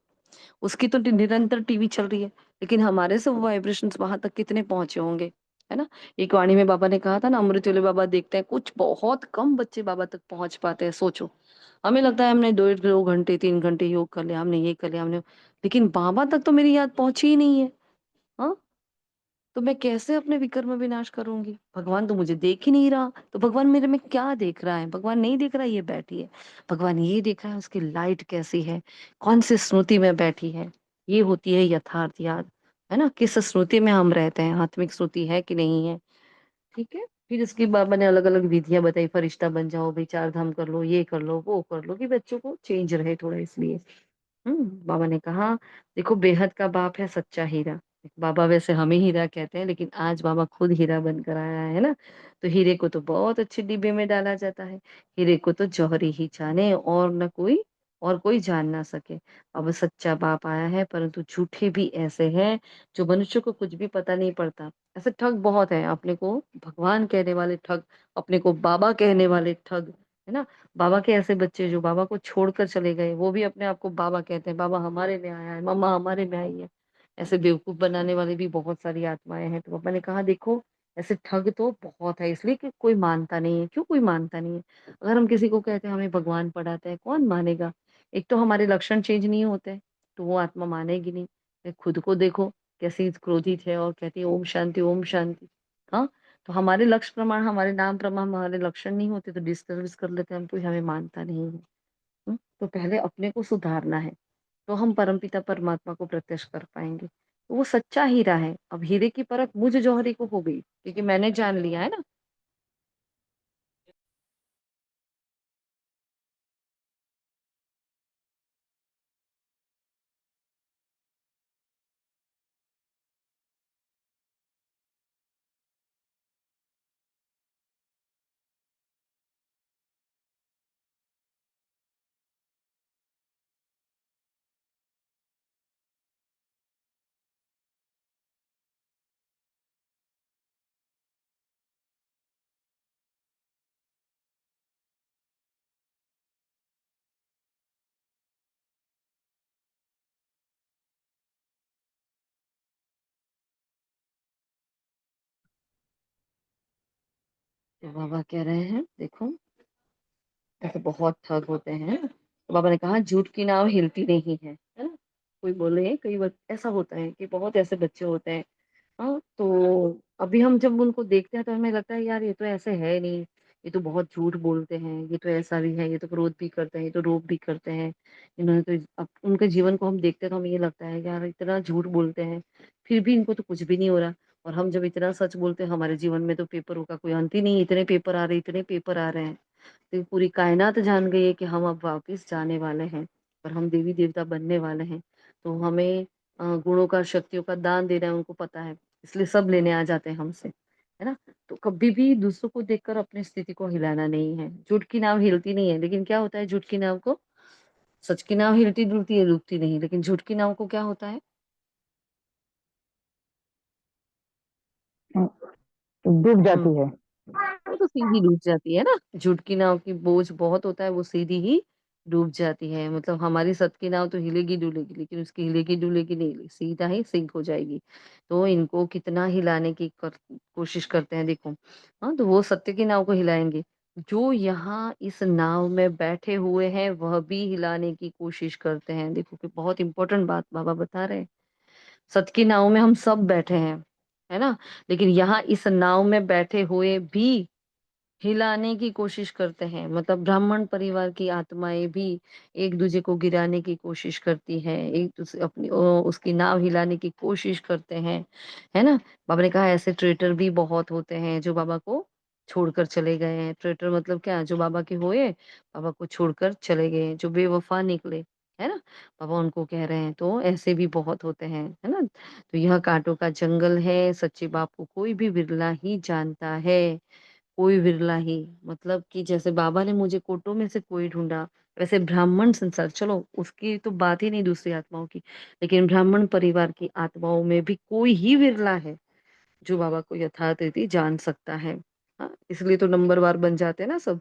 उसकी तो निरंतर टीवी चल रही है, लेकिन हमारे से वो वाइब्रेशंस वहां तक कितने पहुंचे होंगे, है ना? एक वाणी में बाबा ने कहा था ना, अमृत वेले बाबा देखते हैं, कुछ बहुत कम बच्चे बाबा तक पहुंच पाते हैं। सोचो, हमें लगता है हमने 2 घंटे 3 घंटे योग कर लिया, हमने ये कर लिया, हमने, लेकिन बाबा तक तो मेरी याद पहुंची ही नहीं है। हाँ, तो मैं कैसे अपने विकर्म विनाश करूँगी? भगवान तो मुझे देख ही नहीं रहा, तो भगवान मेरे में क्या देख रहा है? भगवान नहीं देख रहा, ये बैठी है। भगवान ये देख रहा है उसकी लाइट कैसी है, कौन-सी स्मृति में बैठी है। ये होती है यथार्थ याद, है ना? किस स्मृति में हम रहते हैं, आत्मिक स्मृति है कि नहीं है, ठीक है? फिर इसके बाबा ने अलग-अलग विधियाँ बताई, फरिश्ता बन जाओ, भई 4 धाम कर लो, ये कर लो, वो कर लो, कि बच्चों को चेंज रहे थोड़ा इसलिए। बाबा ने कहा देखो, बेहद का बाप है सच्चा हीरा। बाबा वैसे हमें हीरा कहते हैं, लेकिन आज बाबा खुद हीरा बनकर आया है ना? तो हीरे को तो बहुत अच्छे डिब्बे में डाला जाता है। हीरे को तो जौहरी ही जाने, और कोई जान ना सके। अब सच्चा बाप आया है, परंतु झूठे भी ऐसे हैं जो मनुष्य को कुछ भी पता नहीं पड़ता। ऐसे ठग बहुत हैं, अपने को भगवान कहने वाले ठग, अपने को बाबा कहने वाले ठग, है ना? बाबा के ऐसे बच्चे जो बाबा को छोड़कर चले गए, वो भी अपने आप को बाबा कहते हैं, बाबा हमारे में आया है, मम्मा हमारे में आई है। ऐसे बेवकूफ बनाने वाले भी बहुत सारी आत्माएं हैं। तो पापा ने कहा देखो, ऐसे ठग तो बहुत है, इसलिए कि कोई मानता नहीं है। क्यों कोई मानता नहीं है? अगर हम किसी को कहते हैं हमें भगवान पढ़ाते हैं, कौन मानेगा? एक तो हमारे लक्षण चेंज नहीं होते, तो वो आत्मा मानेगी नहीं। खुद को देखो, कैसी क्रोधित है और कहती है ओम शांति, ओम शांति। हाँ, तो हमारे लक्ष्य प्रमाण, हमारे नाम प्रमाण, हमारे लक्षण नहीं होते तो डिस्टर्ब कर लेते हैं हम, कोई हमें मानता नहीं है। तो पहले अपने को सुधारना है, तो हम परमपिता परमात्मा को प्रत्यक्ष कर पाएंगे। तो वो सच्चा हीरा है। अब हीरे की परख मुझ जौहरी को हो गई, क्योंकि मैंने जान लिया है ना। तो बाबा कह रहे हैं देखो, ऐसे बहुत ठग होते हैं। तो बाबा ने कहा झूठ की नाव हिलती नहीं है ना? कोई बोले कई बार ऐसा होता है कि बहुत ऐसे बच्चे होते हैं। हाँ, तो अभी हम जब उनको देखते हैं तो हमें लगता है यार ये तो ऐसे है नहीं, ये तो बहुत झूठ बोलते हैं, ये तो ऐसा भी है, ये तो क्रोध भी करते हैं, ये तो रोप भी करते हैं। इन्होंने तो अब उनके जीवन को हम देखते हैं तो हमें ये लगता है यार इतना झूठ बोलते हैं, फिर भी इनको तो कुछ भी नहीं हो रहा। और हम जब इतना सच बोलते हैं हमारे जीवन में तो पेपरों का कोई अंत ही नहीं, इतने पेपर आ रहे, इतने पेपर आ रहे हैं। तो पूरी कायनात जान गई है कि हम अब वापिस जाने वाले हैं और हम देवी देवता बनने वाले हैं। तो हमें गुणों का, शक्तियों का दान देना है, उनको पता है, इसलिए सब लेने आ जाते हैं हमसे, है ना? तो कभी भी दूसरों को देखकर अपनी स्थिति को हिलाना नहीं है। झूठ की नाव हिलती नहीं है, लेकिन क्या होता है झूठ की नाव को? सच की नाव हिलती डुलती है, डूबती नहीं, लेकिन झूठ की नाव को क्या होता है? डूब हम्म, जाती है। वो तो सीधी डूब जाती है ना। झूठ की नाव की बोझ बहुत होता है, वो सीधी ही डूब जाती है। मतलब हमारी सत की नाव तो हिलेगी डुलेगी, लेकिन उसकी हिलेगी डुलेगी नहीं, सीधा ही सिंक हो जाएगी। तो इनको कितना हिलाने की कोशिश करते हैं देखो। हाँ, तो वो सत्य की नाव को हिलाएंगे। जो यहाँ इस नाव में बैठे हुए हैं वह भी हिलाने की कोशिश करते हैं। देखो कि बहुत इंपॉर्टेंट बात बाबा बता रहे हैं। सत्य की नाव में हम सब बैठे हैं, है ना? लेकिन यहाँ इस नाव में बैठे हुए भी हिलाने की कोशिश करते हैं। मतलब ब्राह्मण परिवार की आत्माएं भी एक दूसरे को गिराने की कोशिश करती हैं, एक दूसरे अपनी उसकी नाव हिलाने की कोशिश करते हैं, है ना? बाबा ने कहा ऐसे ट्रेटर भी बहुत होते हैं जो बाबा को छोड़कर चले गए हैं। ट्रेटर मतलब क्या? जो बाबा के हुए, बाबा को छोड़कर चले गए हैं, जो बेवफा निकले, है ना? बाबा उनको कह रहे हैं। तो ऐसे भी बहुत होते हैं, है ना? तो यह कांटों का जंगल है, सच्चे बाप को कोई भी विरला ही जानता है, कोई विरला ही। मतलब कि जैसे बाबा ने मुझे कोटों में से कोई ढूंढा, वैसे ब्राह्मण संसार, चलो उसकी तो बात ही नहीं दूसरी आत्माओं की, लेकिन ब्राह्मण परिवार की आत्माओं में भी कोई ही विरला है जो बाबा को यथार्थ रीति जान सकता है। हाँ, इसलिए तो नंबरवार बन जाते हैं ना सब।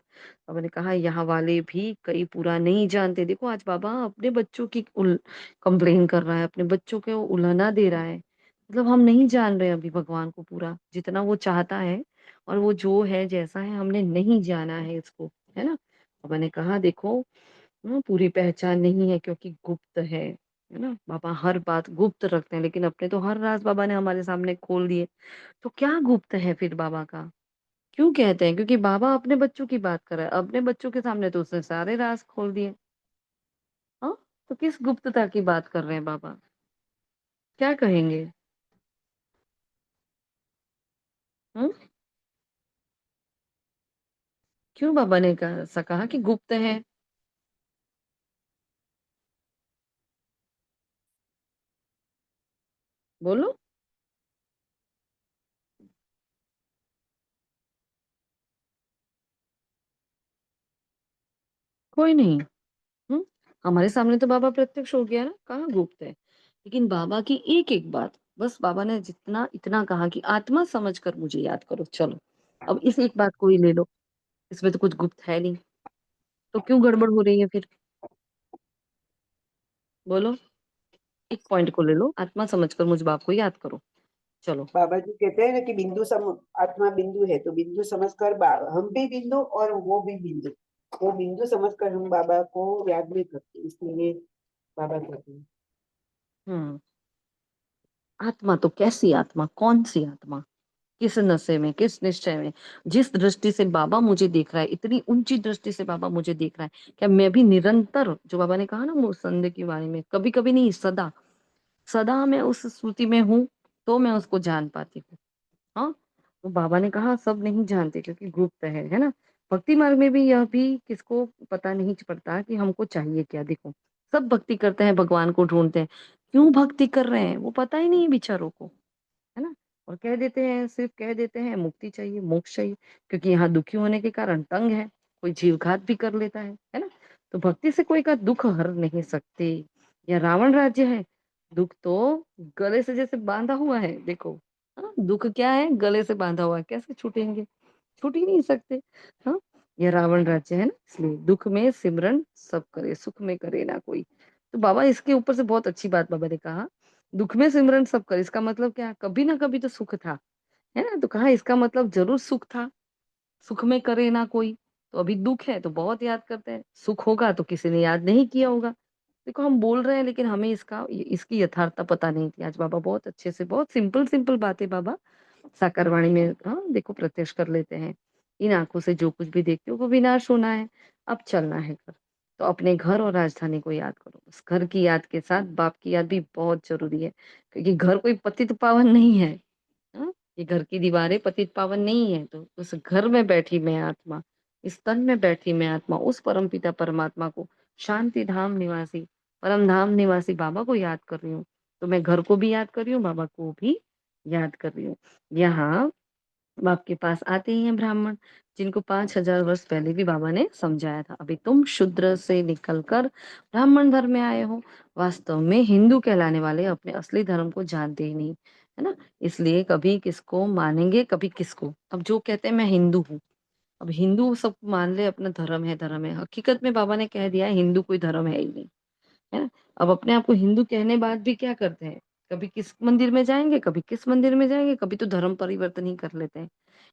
बाबा ने कहा यहाँ वाले भी कई पूरा नहीं जानते। देखो आज बाबा अपने बच्चों की कंप्लेन कर रहा है, अपने बच्चों को उलाहना दे रहा है। मतलब हम नहीं जान रहे अभी भगवान को पूरा जितना वो चाहता है, और वो जो है जैसा है हमने नहीं जाना है इसको, है ना? बाबा ने कहा देखो, पूरी पहचान नहीं है क्योंकि गुप्त है ना? बाबा हर बात गुप्त रखते हैं, लेकिन अपने तो हर राज बाबा ने हमारे सामने खोल दिए। तो क्या गुप्त है फिर बाबा का? क्यों कहते हैं? क्योंकि बाबा अपने बच्चों की बात कर रहा है, अपने बच्चों के सामने तो उसने सारे राज खोल दिए। हाँ, तो किस गुप्तता की बात कर रहे हैं बाबा? क्या कहेंगे? हम्म, क्यों बाबा ने कहा ऐसा कहा कि गुप्त है? बोलो। कोई नहीं। हम्म, हमारे सामने तो बाबा प्रत्यक्ष हो गया ना, कहाँ गुप्त है? लेकिन बाबा की एक एक बात, बस बाबा ने जितना इतना कहा कि आत्मा समझकर मुझे याद करो, चलो। अब इस एक बात को ही ले लो, इसमें तो कुछ गुप्त है नहीं, तो क्यों गड़बड़ हो रही है फिर? बोलो। एक पॉइंट को ले लो, आत्मा समझकर मुझ बाप को याद करो, चलो। बाबा जी कहते हैं ना कि आत्मा बिंदु है, तो बिंदु समझकर हम भी बिंदु और वो भी बिंदु, वो बिंदु समझकर हम बाबा को याद नहीं करते, इसलिए बाबा कहते हैं। हम्म, आत्मा तो कैसी आत्मा, कौन सी आत्मा? किस नशे में, किस निश्चय में? जिस दृष्टि से बाबा मुझे देख रहा है, इतनी ऊंची दृष्टि से बाबा मुझे देख रहा है, क्या मैं भी निरंतर, जो बाबा ने कहा ना वो संध्या की वाणी में, कभी कभी नहीं, सदा सदा मैं उस स्मृति में हूँ, तो मैं उसको जान पाती हूँ। हाँ, तो बाबा ने कहा सब नहीं जानते क्योंकि गुप्त है ना? भक्ति मार्ग में भी यह भी किसको पता नहीं पड़ता कि हमको चाहिए क्या। देखो, सब भक्ति करते हैं, भगवान को ढूंढते हैं, क्यों भक्ति कर रहे हैं वो पता ही नहीं है बेचारों को, है ना? और कह देते हैं, सिर्फ कह देते हैं मुक्ति चाहिए, मोक्ष चाहिए, क्योंकि यहाँ दुखी होने के कारण तंग है, कोई जीव घात भी कर लेता है ना? तो भक्ति से कोई का दुख हर नहीं सकते। या रावण राज्य है, दुख तो गले से जैसे बांधा हुआ है, देखो। हाँ, दुख क्या है? गले से बांधा हुआ है, कैसे छूटेंगे? छूट ही नहीं सकते। हाँ, ये रावण राज्य है ना, इसलिए दुख में सिमरन सब करे, सुख में करे ना कोई। तो बाबा इसके ऊपर से बहुत अच्छी बात बाबा ने कहा, दुख में सिमरन सब कर, इसका मतलब क्या? कभी ना कभी तो सुख था, है ना? तो कहा इसका मतलब जरूर सुख था, सुख में करे ना कोई, तो अभी दुख है तो बहुत याद करते हैं, सुख होगा तो किसी ने याद नहीं किया होगा। देखो हम बोल रहे हैं लेकिन हमें इसकी यथार्थता पता नहीं थी। आज बाबा बहुत अच्छे से, बहुत सिंपल सिंपल बातें बाबा साकारवाणी में, हाँ देखो, प्रत्यक्ष कर लेते हैं। इन आंखों से जो कुछ भी देखते हो वो विनाश होना है, अब चलना है घर। तो अपने घर और राजधानी को याद करो। उस घर की याद के साथ बाप की याद भी बहुत जरूरी है, क्योंकि घर कोई पतित पावन नहीं है। हाँ? ये घर की दीवारें पतित पावन नहीं है। तो उस घर में बैठी मैं आत्मा, इस तन में बैठी मैं आत्मा, उस परम पिता परमात्मा को, शांति धाम निवासी, परम धाम निवासी बाबा को याद कर रही हूँ। तो मैं घर को भी याद कर रही हूँ, बाबा को भी याद कर रही हूँ। यहाँ बाप के पास आते ही हैं ब्राह्मण, जिनको 5000 वर्ष पहले भी बाबा ने समझाया था, अभी तुम शूद्र से निकलकर ब्राह्मण धर्म में आए हो। वास्तव में हिंदू कहलाने वाले अपने असली धर्म को जानते ही नहीं, है ना। इसलिए कभी किसको मानेंगे, कभी किसको। अब जो कहते हैं मैं हिंदू हूँ, अब हिंदू सब मान ले अपना धर्म है, धर्म है। हकीकत में बाबा ने कह दिया है हिंदू कोई धर्म है ही नहीं, है ना। अब अपने आप को हिंदू कहने बाद भी क्या करते हैं, कभी किस मंदिर में जाएंगे, कभी किस मंदिर में जाएंगे, कभी तो धर्म परिवर्तन ही कर लेते हैं।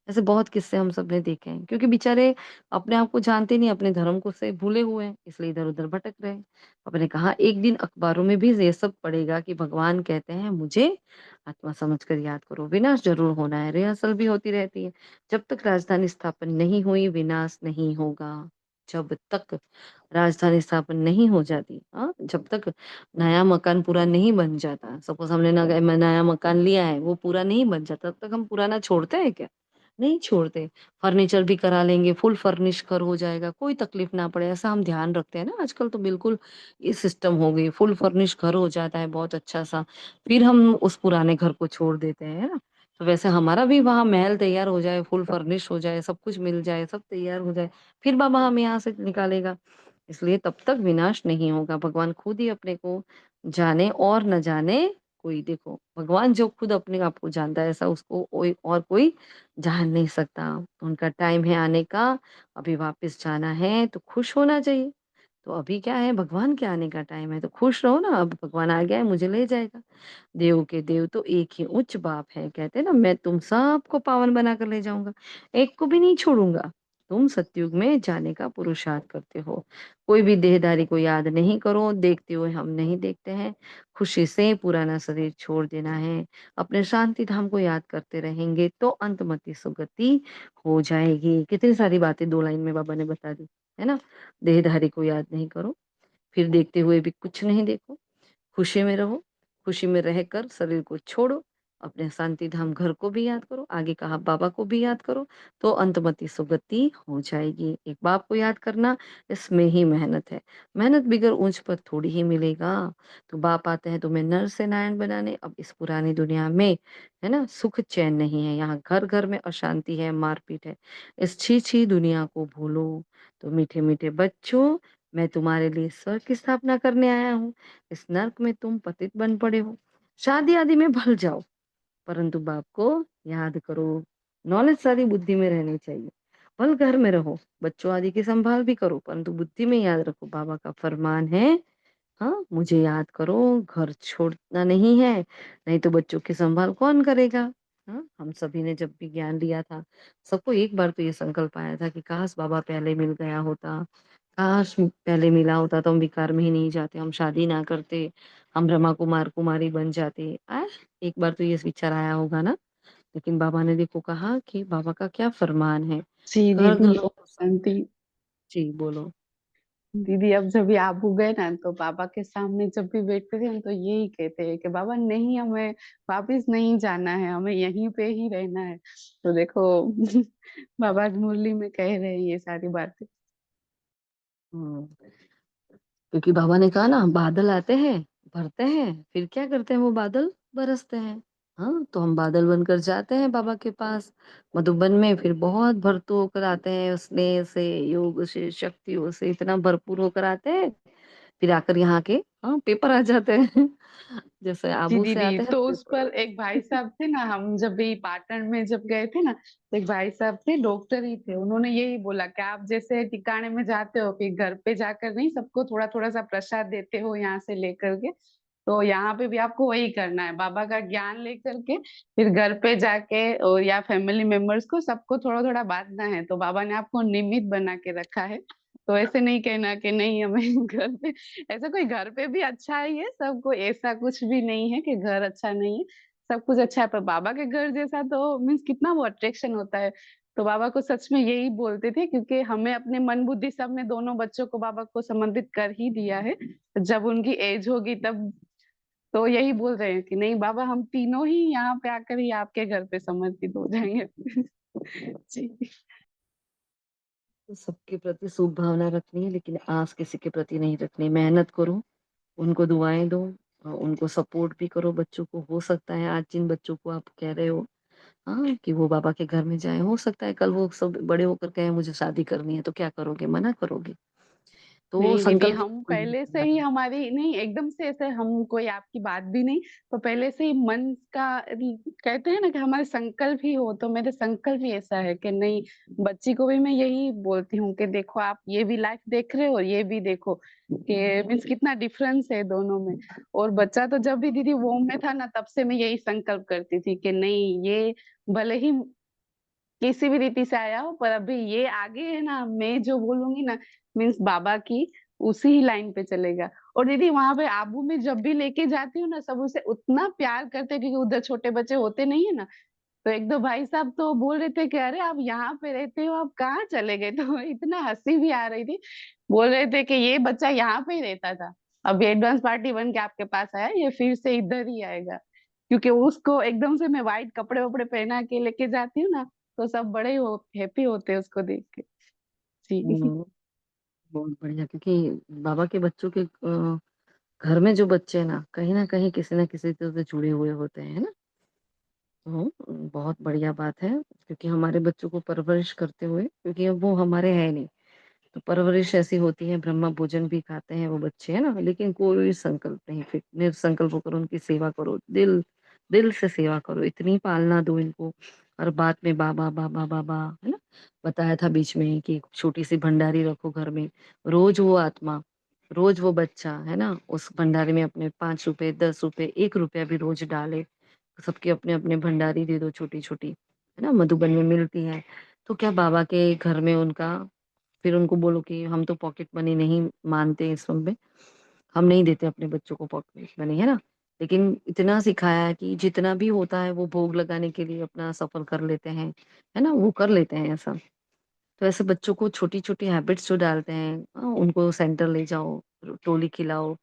ऐसे बहुत किस्से हम सब ने देखे हैं, क्योंकि बेचारे अपने आप को जानते नहीं, अपने धर्म को से भूले हुए हैं, इसलिए इधर उधर भटक रहे हैं। आपने कहा एक दिन अखबारों में भी ये सब पड़ेगा कि भगवान कहते हैं मुझे आत्मा समझकर याद करो। विनाश जरूर होना है, रिहर्सल भी होती रहती है। जब तक राजधानी स्थापन नहीं हुई विनाश नहीं होगा। जब तक राजधानी स्थापन नहीं हो जाती, हाँ, जब तक नया मकान पूरा नहीं बन जाता, सपोज हमने नया मकान लिया है, वो पूरा नहीं बन जाता, तब तक हम पुराना छोड़ते हैं क्या? नहीं छोड़ते। फर्नीचर भी करा लेंगे, फुल फर्निश घर हो जाएगा, कोई तकलीफ ना पड़े, ऐसा हम ध्यान रखते हैं ना। आजकल तो बिल्कुल ये सिस्टम हो गई, फुल फर्निश घर हो जाता है बहुत अच्छा सा, फिर हम उस पुराने घर को छोड़ देते हैं, है ना। तो वैसे हमारा भी वहां महल तैयार हो जाए, फुल फर्निश हो जाए, सब कुछ मिल जाए, सब तैयार हो जाए, फिर बाबा हमें यहाँ से निकालेगा। इसलिए तब तक विनाश नहीं होगा। भगवान खुद ही अपने को जाने और न जाने कोई। देखो भगवान जो खुद अपने आप को जानता है, ऐसा उसको कोई और कोई जान नहीं सकता। उनका टाइम है आने का, अभी वापस जाना है तो खुश होना चाहिए। तो अभी क्या है, भगवान के आने का टाइम है, तो खुश रहो ना। अब भगवान आ गया है, मुझे ले जाएगा। देव के देव तो एक ही उच्च बाप है, कहते हैं ना, मैं तुम सबको पावन बनाकर ले जाऊंगा, एक को भी नहीं छोड़ूंगा। तुम सतयुग में जाने का पुरुषार्थ करते हो। कोई भी देहधारी को याद नहीं करो, देखते हुए हम नहीं देखते हैं। खुशी से पुराना शरीर छोड़ देना है, अपने शांति धाम को याद करते रहेंगे तो अंतमति सुगति हो जाएगी। कितनी सारी बातें 2 लाइन में बाबा ने बता दी, है ना। देहधारी को याद नहीं करो, फिर देखते हुए भी कुछ नहीं देखो, खुशी में रहो, खुशी में रहकर शरीर को छोड़ो, अपने शांति धाम घर को भी याद करो, आगे कहा बाबा को भी याद करो, तो अंतमति सुगति हो जाएगी। एक बाप को याद करना, इसमें ही मेहनत है। मेहनत बिगर ऊंच पर थोड़ी ही मिलेगा। तो बाप आते हैं तुम्हें नर से नारायण बनाने। अब इस पुरानी दुनिया में, है ना, सुख चैन नहीं है, यहाँ घर घर में अशांति है, मारपीट है। इस छी छी दुनिया को भूलो। तो मीठे मीठे बच्चों, मैं तुम्हारे लिए स्वर्ग की स्थापना करने आया हूँ। इस नर्क में तुम पतित बन पड़े हो। शादी आदि में भल जाओ, परंतु बाप को याद करो। नॉलेज सारी बुद्धि में रहनी चाहिए। भल घर में रहो, बच्चों आदि की संभाल भी करो, परंतु बुद्धि में याद रखो बाबा का फरमान है, हाँ, मुझे याद करो, घर छोड़ना नहीं है, नहीं तो बच्चों की संभाल कौन करेगा। हाँ, हम सभी ने जब भी ज्ञान लिया था, सबको एक बार तो ये संकल्प आया था कि काश बाबा पहले मिल गया होता, काश पहले मिला होता तो हम विकार में ही नहीं जाते, हम शादी ना करते, हम ब्रह्मा कुमार कुमारी बन जाते। एक बार तो ये विचार आया होगा ना। लेकिन बाबा ने देखो कहा कि बाबा का क्या फरमान है, जी घर दीदी। घर आंटी, जी बोलो। दीदी अब जब भी आप हो गए ना तो बाबा के सामने जब भी बैठते थे हम तो यही कहते हैं कि बाबा नहीं, हमें वापिस नहीं जाना है, हमें यहीं पे ही रहना है। तो देखो बाबा आज मुरली में कह रहे हैं ये सारी बातें। हम्म, क्योंकि बाबा ने कहा ना, बादल आते हैं, भरते हैं, फिर क्या करते हैं, वो बादल बरसते हैं। हाँ, तो हम बादल बनकर जाते हैं बाबा के पास मधुबन में, फिर बहुत भरतू होकर आते हैं, स्नेह से, योग से, शक्तियों से इतना भरपूर होकर आते हैं, फिर आकर यहाँ के, हाँ, पेपर आ जाते हैं जैसे जी आबू से दीदी, आते हैं तो उस पेपर। पर एक भाई साहब थे ना, हम जब भी पाटन में जब गए थे ना, तो एक भाई साहब थे, डॉक्टर ही थे, उन्होंने यही बोला कि आप जैसे टिकाणे में जाते हो कि घर पे जाकर नहीं सबको थोड़ा थोड़ा सा प्रसाद देते हो यहाँ से लेकर के, तो यहाँ पे भी आपको वही करना है, बाबा का ज्ञान लेकर के फिर घर पे जाके और या फैमिली मेंबर्स को सबको थोड़ा थोड़ा बांटना है। तो बाबा ने आपको निमित्त बना के रखा है। तो ऐसे नहीं कहना कि नहीं हमें घर पे, ऐसा कोई घर पे भी अच्छा ही है सबको, ऐसा कुछ भी नहीं है कि घर अच्छा नहीं है, सब कुछ अच्छा है। पर बाबा के घर जैसा तो मीन्स कितना वो अट्रैक्शन होता है। तो बाबा को सच में यही बोलते थे, क्योंकि हमें अपने मन बुद्धि से अपने दोनों बच्चों को बाबा को समर्पित कर ही दिया है। जब उनकी एज होगी तब तो यही बोल रहे हैं कि नहीं बाबा, हम तीनों ही यहाँ पे आकर ही आपके घर पे समर्पित हो जाएंगे। जी। तो सबके प्रति शुभ भावना रखनी है, लेकिन आस किसी के प्रति नहीं रखनी। मेहनत करो, उनको दुआएं दो, और उनको सपोर्ट भी करो। बच्चों को हो सकता है आज जिन बच्चों को आप कह रहे हो हाँ कि वो बाबा के घर में जाए, हो सकता है कल वो सब बड़े होकर कहे मुझे शादी करनी है, तो क्या करोगे? मना करोगे? तो नहीं दीदी, संकल्प हम पहले से ही हमारी नहीं, एकदम से ऐसे हम कोई आपकी बात भी नहीं, तो पहले से ही मन का कहते हैं ना कि हमारे संकल्प ही हो, तो मेरे संकल्प ही ऐसा है कि नहीं, बच्ची को भी मैं यही बोलती हूँ कि देखो आप ये भी लाइफ देख रहे हो और ये भी देखो कि मीन्स कितना डिफरेंस है दोनों में। और बच्चा तो जब भी दीदी वोम में था ना, तब से मैं यही संकल्प करती थी कि नहीं, ये भले ही किसी भी रीति से आया हो, पर अभी ये आगे है ना, मैं जो बोलूंगी ना मीन्स बाबा की उसी ही लाइन पे चलेगा। और दीदी वहां पे आबू में जब भी लेके जाती हूँ ना, सब उसे उतना प्यार करते हैं, क्योंकि उधर छोटे बच्चे होते नहीं है ना। तो एक दो भाई साहब तो बोल रहे थे कि अरे आप यहाँ पे रहते हो, आप कहाँ चले गए? तो इतना हंसी भी आ रही थी। बोल रहे थे कि ये बच्चा यहाँ पे ही रहता था, अब एडवांस पार्टी बन के आपके पास आया, ये फिर से इधर ही आएगा। क्योंकि उसको एकदम से मैं व्हाइट कपड़े वपड़े पहना के लेके जाती हूँ ना, तो सब बड़े हो हैप्पी होते हैं उसको देख के। जी। हम्म, बहुत बढ़िया। क्योंकि बाबा के बच्चों के घर में जो बच्चे हैं ना कहीं किसी ना किसी तरह से जुड़े हुए होते हैं, है ना। तो बहुत बढ़िया बात है, क्योंकि हमारे बच्चों को परवरिश करते हुए, क्योंकि अब वो हमारे है नहीं, तो परवरिश ऐसी होती है, ब्रह्म भोजन भी खाते हैं वो बच्चे, है ना, लेकिन कोई संकल्प नहीं, फिर निर्संकल्प होकर उनकी सेवा करो, दिल दिल से सेवा करो, इतनी पालना दो इनको। और बाद में बाबा बाबा बाबा, है ना। बताया था बीच में कि एक छोटी सी भंडारी रखो घर में, रोज वो आत्मा, रोज वो बच्चा, है ना, उस भंडारी में अपने 5 रुपए 10 रुपए 1 रुपया भी रोज डाले। सबके अपने अपने भंडारी दे दो, छोटी छोटी, है ना, मधुबन में मिलती है। तो क्या बाबा के घर में उनका, फिर उनको बोलो कि हम तो पॉकेट मनी नहीं मानते इस समय में, हम नहीं देते अपने बच्चों को पॉकेट मनी, है ना। लेकिन इतना सिखाया है कि जितना भी होता है वो भोग लगाने के लिए अपना सफर कर लेते हैं, है ना, वो कर लेते हैं ऐसा। तो ऐसे बच्चों को छोटी छोटी हैबिट्स जो डालते हैं, उनको सेंटर ले जाओ, टोली खिलाओ।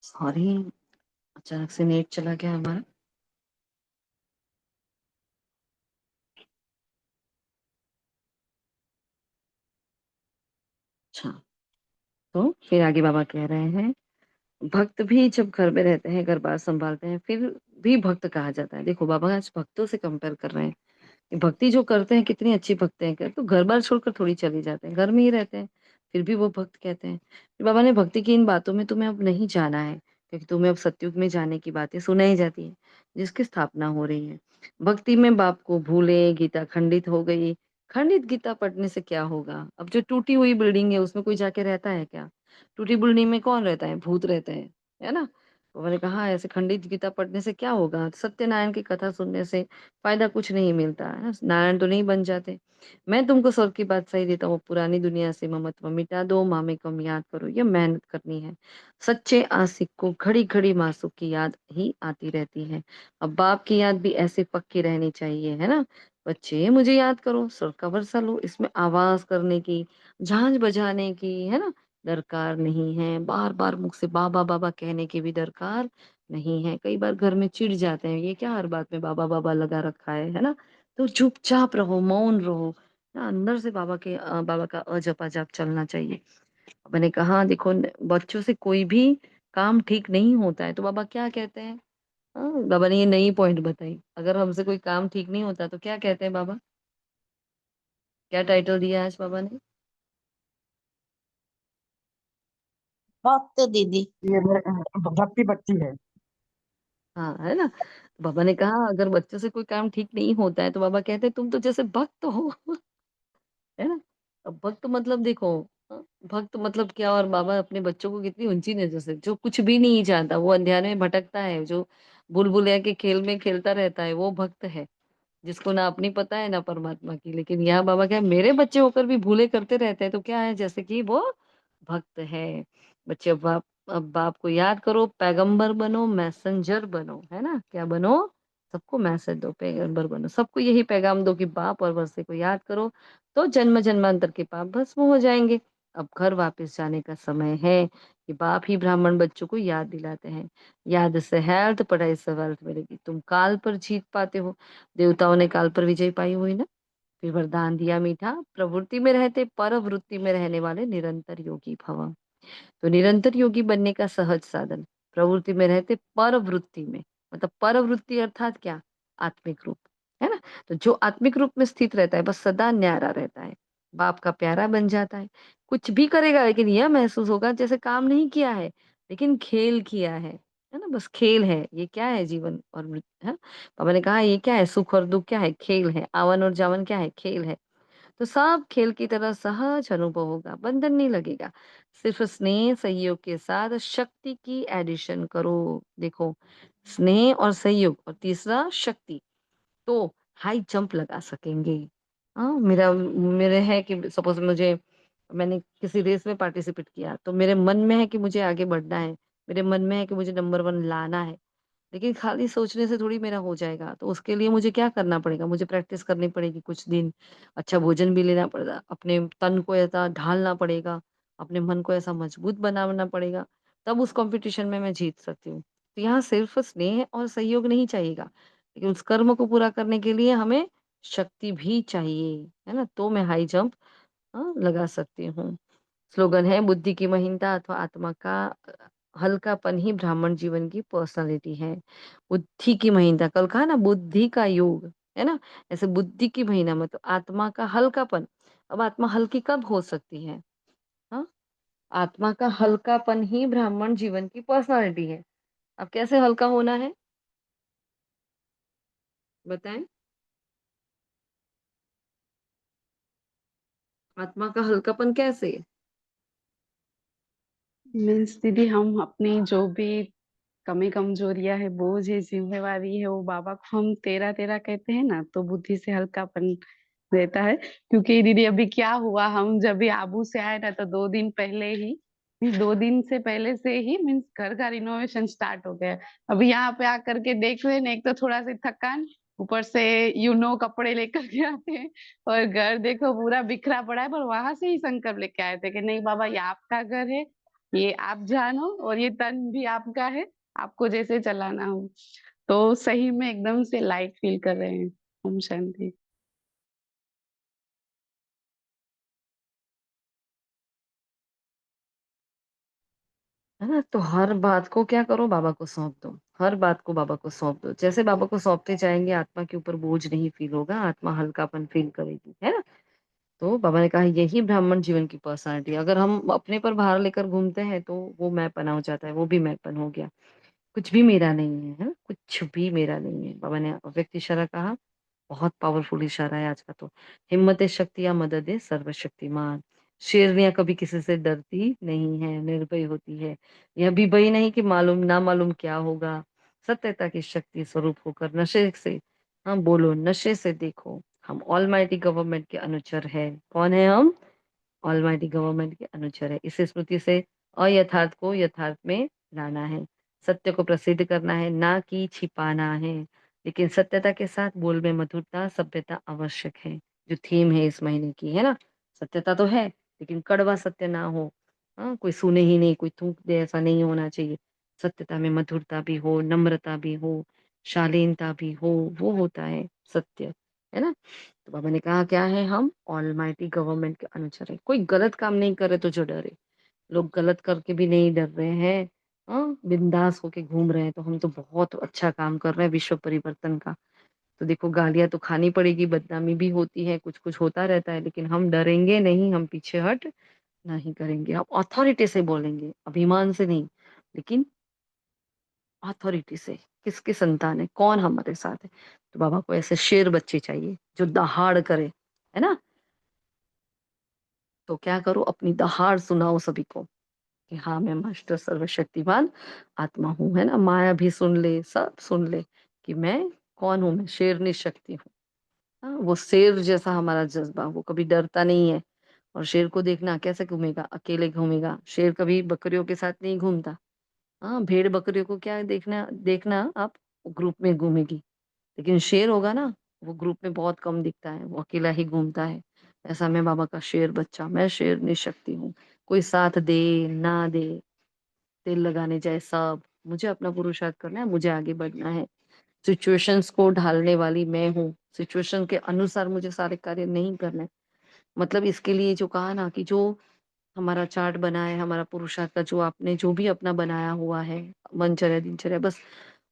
सॉरी, अचानक से नेट चला गया हमारा। अच्छा, तो फिर आगे बाबा कह रहे हैं, भक्त भी जब घर में रहते हैं, घर बार संभालते हैं, फिर भी भक्त कहा जाता है। देखो बाबा आज भक्तों से कंपेयर कर रहे हैं कि भक्ति जो करते हैं कितनी अच्छी भक्त हैं, तो घर बार छोड़कर थोड़ी चले जाते हैं, घर में ही रहते हैं, फिर भी वो भक्त कहते हैं। फिर बाबा ने भक्ति की इन बातों में तुम्हें अब नहीं जाना है, क्योंकि तुम्हें अब सतयुग में जाने की बातें सुनाई जाती है, जिसकी स्थापना हो रही है। भक्ति में बाप को भूले, गीता खंडित हो गई। खंडित गीता पढ़ने से क्या होगा? अब जो टूटी हुई बिल्डिंग है उसमें कोई जाके रहता है क्या? टूटी बिल्डिंग में कौन रहता है? भूत रहते हैं, है ना। तो मैंने कहा ऐसे खंडित गीता पढ़ने से क्या होगा? सत्यनारायण की कथा सुनने से फ़ायदा कुछ नहीं मिलता, है ना? नारायण तो नहीं बन जाते। मैं तुमको स्वर्ग की बात सही देता हूँ, पुरानी दुनिया से ममत्व मिटा दो, मामेकम याद करो, ये मेहनत करनी है। सच्चे आशिक को घड़ी-घड़ी मासूक की याद ही आती रहती है। अब बाप की याद भी ऐसे पक्की रहनी चाहिए, है ना? बच्चे मुझे याद करो, स्वर्ग का बरसा लो, इसमें आवाज़ करने की, झांझ बजाने की, है ना? दरकार नहीं है। बार-बार मुख से बाबा, बाबा कहने की भी दरकार नहीं है। कई बार घर में चिढ़ जाते हैं, ये क्या हर बात में बाबा, बाबा लगा रखा है ना? तो चुपचाप रहो, मौन रहो। ना अंदर से बाबा का अजप-अजप चलना चाहिए। मैंने कहा देखो बच्चों से कोई भी काम ठीक नहीं होता है, तो बाबा क्या कहते हैं? बाबा ने ये नई पॉइंट बताई। अगर हमसे कोई काम ठीक नहीं होता तो क्या कहते हैं बाबा? क्या टाइटल दिया है आज बाबा ने? भक्त दीदी। ये भक्ति बच्ची है। हाँ, है ना? तो बाबा ने कहा अगर बच्चों से कोई काम ठीक नहीं होता है तो बाबा कहते हैं तुम तो जैसे भक्त हो, है ना? अब भक्त मतलब देखो भक्त मतलब क्या और बाबा अपने बच्चों को कितनी ऊँची नज़र से जो कुछ भी नहीं जानता, वो अंधियारे में भटकता है, जो भूल-भुलैया के खेल में खेलता रहता है, वो भक्त है। जिसको ना अपनी पता है ना परमात्मा की। लेकिन यहाँ बाबा क्या है मेरे बच्चे होकर भी भूले करते रहते हैं तो क्या है जैसे कि वो भक्त है। बच्चे अब बाप को याद करो, पैगंबर बनो, मैसेंजर बनो, है ना? क्या बनो? सबको मैसेज दो, पैगंबर बनो। सबको यही पैगाम दो कि बाप और वर्षे को याद करो, तो जन्म-जन्मांतर के पाप भस्म हो जाएँगे। अब घर वापस जाने का समय है कि बाप ही ब्राह्मण बच्चों को याद दिलाते हैं। याद से हेल्थ, पढ़ाई से वेल्थ मिलेगी। तुम काल पर जीत पाते हो। देवताओं ने काल पर विजय पाई हुई ना, फिर वरदान दिया मीठा, प्रवृत्ति में रहते परवृत्ति में रहने वाले निरंतर योगी भव। तो निरंतर योगी बनने का सहज साधन प्रवृत्ति में रहते परवृत्ति में, मतलब परवृत्ति अर्थात क्या? आत्मिक रूप, है ना? तो जो आत्मिक रूप में स्थित रहता है बस सदा न्यारा रहता है, बाप का प्यारा बन जाता है। कुछ भी करेगा लेकिन यह महसूस होगा जैसे काम नहीं किया है लेकिन खेल किया है ना? बस खेल है, ये क्या है जीवन और मृत्यु है। बाबा ने कहा ये क्या है, सुख और दुख क्या है, खेल है, आवन और जावन क्या है, खेल है। तो सब खेल की तरह सहज अनुभव होगा, बंधन नहीं लगेगा। सिर्फ स्नेह सहयोग के साथ शक्ति की एडिशन करो। देखो, स्नेह और सहयोग और तीसरा शक्ति, तो हाई जंप लगा सकेंगे। मेरे है कि सपोज मैंने किसी रेस में पार्टिसिपेट किया तो मेरे मन में है कि मुझे आगे बढ़ना है, मेरे मन में है कि मुझे नंबर 1 लाना है। लेकिन खाली सोचने से थोड़ी मेरा हो जाएगा, तो उसके लिए मुझे क्या करना पड़ेगा? मुझे प्रैक्टिस करनी पड़ेगी कुछ दिन, अच्छा भोजन भी लेना पड़ेगा, अपने तन को ऐसा ढालना पड़ेगा, अपने मन को ऐसा मजबूत बनाना पड़ेगा, तब उस कॉम्पिटिशन में मैं जीत सकती हूँ। तो यहाँ सिर्फ स्नेह और सहयोग नहीं चाहिएगा, लेकिन उस कर्म को पूरा करने के लिए हमें शक्ति भी चाहिए, है ना? तो मैं हाई जंप लगा सकती हूँ। स्लोगन है बुद्धि की महीनता अथवा आत्मा का हल्कापन ही ब्राह्मण जीवन की पर्सनालिटी है। बुद्धि की महीनता कल कहा ना बुद्धि का योग, है ना? ऐसे बुद्धि की महीना मतलब आत्मा का हल्कापन। अब आत्मा हल्की कब हो सकती है? हाँ? आत्मा का हल्कापन ही ब्राह्मण जीवन की पर्सनालिटी है। अब कैसे हल्का होना है? बताएं? आत्मा का हल्कापन कैसे? मीन्स दीदी हम अपनी जो भी कमी कमजोरियां है, बोझ है, जिम्मेवारी है, वो बाबा को हम तेरा तेरा कहते हैं ना, तो बुद्धि से हल्कापन रहता है। क्योंकि दीदी अभी क्या हुआ, हम जब भी आबू से आए ना तो 2 दिन पहले ही, 2 दिन से पहले से ही मीन्स घर का रिनोवेशन स्टार्ट हो गया। अभी यहाँ पे आकर के देख रहे हैं ना, एक तो थोड़ा सी थकान, ऊपर से कपड़े लेकर के आते हैं, और घर देखो पूरा बिखरा पड़ा है। पर वहां से ही संकल्प लेके आए थे कि नहीं बाबा, ये आपका घर है, ये आप जानो, और ये तन भी आपका है, आपको जैसे चलाना हो। तो सही में एकदम से लाइट फील कर रहे हैं। ओम शांति। है ना? तो हर बात को क्या करो बाबा को सौंप दो, हर बात को बाबा को सौंप दो। जैसे बाबा को सौंपते जाएंगे आत्मा के ऊपर बोझ नहीं फील होगा, आत्मा हल्कापन फील करेगी, है ना? तो बाबा ने कहा यही ब्राह्मण जीवन की पर्सनालिटी। अगर हम अपने पर भार लेकर घूमते हैं तो वो मैंपना हो जाता है, वो भी मैंपन हो गया। कुछ भी मेरा नहीं है ना? कुछ भी मेरा नहीं है। बाबा ने अव्यक्त इशारा कहा, बहुत पावरफुल इशारा है आज का तो। हिम्मत शक्ति या मदद है सर्वशक्तिमान। शेरनियां कभी किसी से डरती नहीं है, निर्भय होती है। यह भी भय नहीं कि मालूम ना मालूम क्या होगा। सत्यता की शक्ति स्वरूप होकर नशे से, हाँ बोलो, नशे से देखो। हम ऑलमाइटी गवर्नमेंट के अनुचर है। कौन है हम? ऑलमाइटी गवर्नमेंट के अनुचर है। इस स्मृति से अयथार्थ को यथार्थ में लाना है, सत्य को प्रसिद्ध करना है, ना कि छिपाना है। लेकिन सत्यता के साथ बोल में मधुरता, सभ्यता आवश्यक है, जो थीम है इस महीने की, है ना। सत्यता तो है, लेकिन कड़वा सत्य ना हो। हाँ, कोई सुने ही नहीं, कोई थूक दे, ऐसा नहीं होना चाहिए। सत्यता में मधुरता भी हो, नम्रता भी हो, शालीनता भी हो, वो होता है सत्य, है ना। तो बाबा ने कहा क्या है, हम ऑलमाइटी गवर्नमेंट के अनुचर है। कोई गलत काम नहीं करे तो जो डरे, लोग गलत करके भी नहीं डर रहे हैं। हाँ, बिंदास होके घूम रहे हैं, तो हम तो बहुत अच्छा काम कर रहे हैं विश्व परिवर्तन का। तो देखो, गालियां तो खानी पड़ेगी, बदनामी भी होती है, कुछ कुछ होता रहता है, लेकिन हम डरेंगे नहीं, हम पीछे हट नहीं करेंगे। हम अथॉरिटी से बोलेंगे, अभिमान से नहीं, लेकिन अथॉरिटी से। किसकी संतान है, कौन हमारे साथ है। तो बाबा को ऐसे शेर बच्चे चाहिए जो दहाड़ करे, है ना। तो क्या करो, अपनी दहाड़ सुनाओ सभी को कि हाँ, मैं मास्टर सर्वशक्तिमान आत्मा हूँ, है ना। माया भी सुन ले, सब सुन ले कि मैं कौन हूँ, मैं शेरनी शक्ति हूँ। हाँ, वो शेर जैसा हमारा जज्बा, वो कभी डरता नहीं है। और शेर को देखना कैसे घूमेगा, अकेले घूमेगा। शेर कभी बकरियों के साथ नहीं घूमता। हाँ, भेड़ बकरियों को क्या देखना, देखना आप, ग्रुप में घूमेगी। लेकिन शेर होगा ना, वो ग्रुप में बहुत कम दिखता है, वो अकेला ही घूमता है। ऐसा मैं बाबा का शेर बच्चा, मैं शेर निशक्ति हूँ। कोई साथ दे ना दे, तेल लगाने जाए सब, मुझे अपना पुरुषार्थ करना है, मुझे आगे बढ़ना है। सिचुएशंस को ढालने वाली मैं हूँ, सिचुएशन के अनुसार मुझे सारे कार्य नहीं करने। मतलब इसके लिए जो कहा ना कि जो हमारा चार्ट बना है, हमारा पुरुषार्थ का जो आपने जो भी अपना बनाया हुआ है, मनचर्या दिनचर्या, बस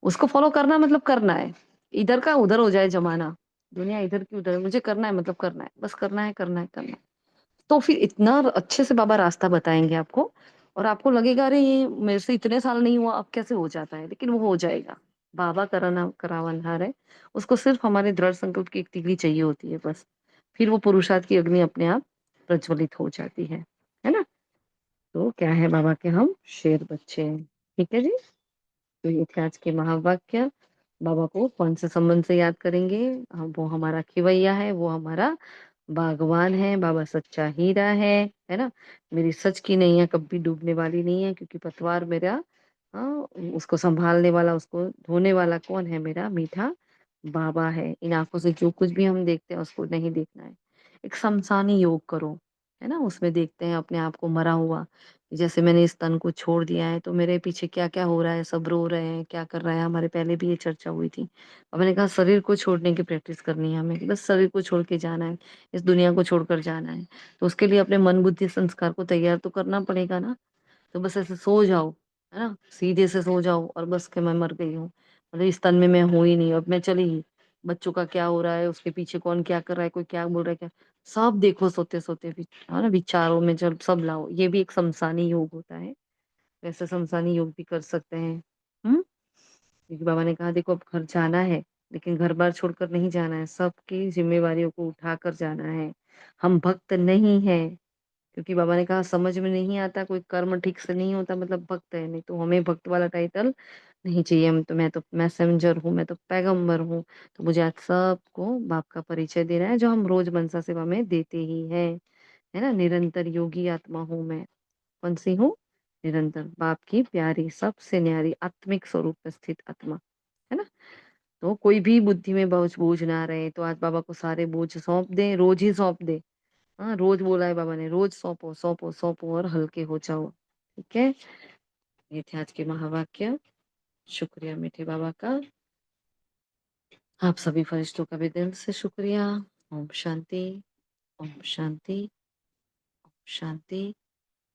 उसको फॉलो करना, मतलब करना है। इधर का उधर हो जाए जमाना, दुनिया इधर की उधर, मुझे करना है, मतलब करना है, बस करना है, करना है, करना है। तो फिर इतना अच्छे से बाबा रास्ता बताएंगे आपको, और आपको लगेगा अरे ये मेरे से इतने साल नहीं हुआ, अब कैसे हो जाता है, लेकिन वो हो जाएगा। बाबा कराना करावनहार है। उसको सिर्फ हमारे दृढ़ संकल्प की एक तिगड़ी चाहिए होती है, बस। फिर वो पुरुषार्थ की अग्नि अपने आप प्रज्वलित हो जाती है ना। तो क्या है बाबा के, हम शेर बच्चे हैं। ठीक है जी। तो ये थे आज के महावाक्य। बाबा को कौन से संबंध से याद करेंगे, वो हमारा खिवैया है, वो हमारा बागवान है, बाबा सच्चा हीरा है ना। मेरी सच की नैया कभी डूबने वाली नहीं है, क्योंकि पतवार मेरा, हाँ, उसको संभालने वाला, उसको धोने वाला कौन है, मेरा मीठा बाबा है। इन आंखों से जो कुछ भी हम देखते हैं उसको नहीं देखना है। एक शमशानी योग करो, है ना। उसमें देखते हैं अपने आप को मरा हुआ। जैसे मैंने इस तन को छोड़ दिया है, तो मेरे पीछे क्या क्या हो रहा है, सब रो रहे हैं, क्या कर रहा है। हमारे पहले भी ये चर्चा हुई थी, और मैंने कहा शरीर को छोड़ने की प्रैक्टिस करनी है हमें, बस शरीर को छोड़ के जाना है, इस दुनिया को छोड़कर जाना है। तो उसके लिए अपने मन बुद्धि संस्कार को तैयार तो करना पड़ेगा ना। तो बस ऐसे सो जाओ, है ना, सीधे से सो जाओ, और बस के मैं मर गई हूँ, मतलब इस तन में मैं हूं ही नहीं, अब मैं चली ही। बच्चों का क्या हो रहा है, उसके पीछे कौन क्या कर रहा है, कोई क्या बोल रहा है, क्या, सब देखो सोते सोते, है ना, विचारों में जब सब लाओ। ये भी एक शमशानी योग होता है। वैसे शमशानी योग भी कर सकते हैं। क्योंकि बाबा ने कहा देखो, अब घर जाना है, लेकिन घर बार छोड़कर नहीं जाना है, सबकी जिम्मेवारियों को उठाकर जाना है। हम भक्त नहीं है, क्योंकि बाबा ने कहा समझ में नहीं आता, कोई कर्म ठीक से नहीं होता, मतलब भक्त है नहीं। तो हमें भक्त वाला टाइटल नहीं चाहिए। हम तो, मैं तो मैसेंजर हूँ, मैं तो पैगंबर हूँ। तो मुझे आज सबको बाप का परिचय देना है, जो हम रोज मनसा सेवा में देते ही है ना। निरंतर योगी आत्मा हूँ मैं। कौन सी हूँ? निरंतर बाप की प्यारी, सबसे न्यारी आत्मिक स्वरूप में स्थित आत्मा, है ना। तो कोई भी बुद्धि में बोझ बोझ ना रहे, तो आज बाबा को सारे बोझ सौंप दे, रोज ही सौंप दे। हाँ, रोज बोला है बाबा ने, रोज सौंपो सौंपो सौंपो और हल्के हो जाओ। ठीक है। ये थे आज के महावाक्य। शुक्रिया मीठे बाबा का। आप सभी फरिश्तों का भी दिल से शुक्रिया। ओम शांति, ओम शांति, ओम शांति।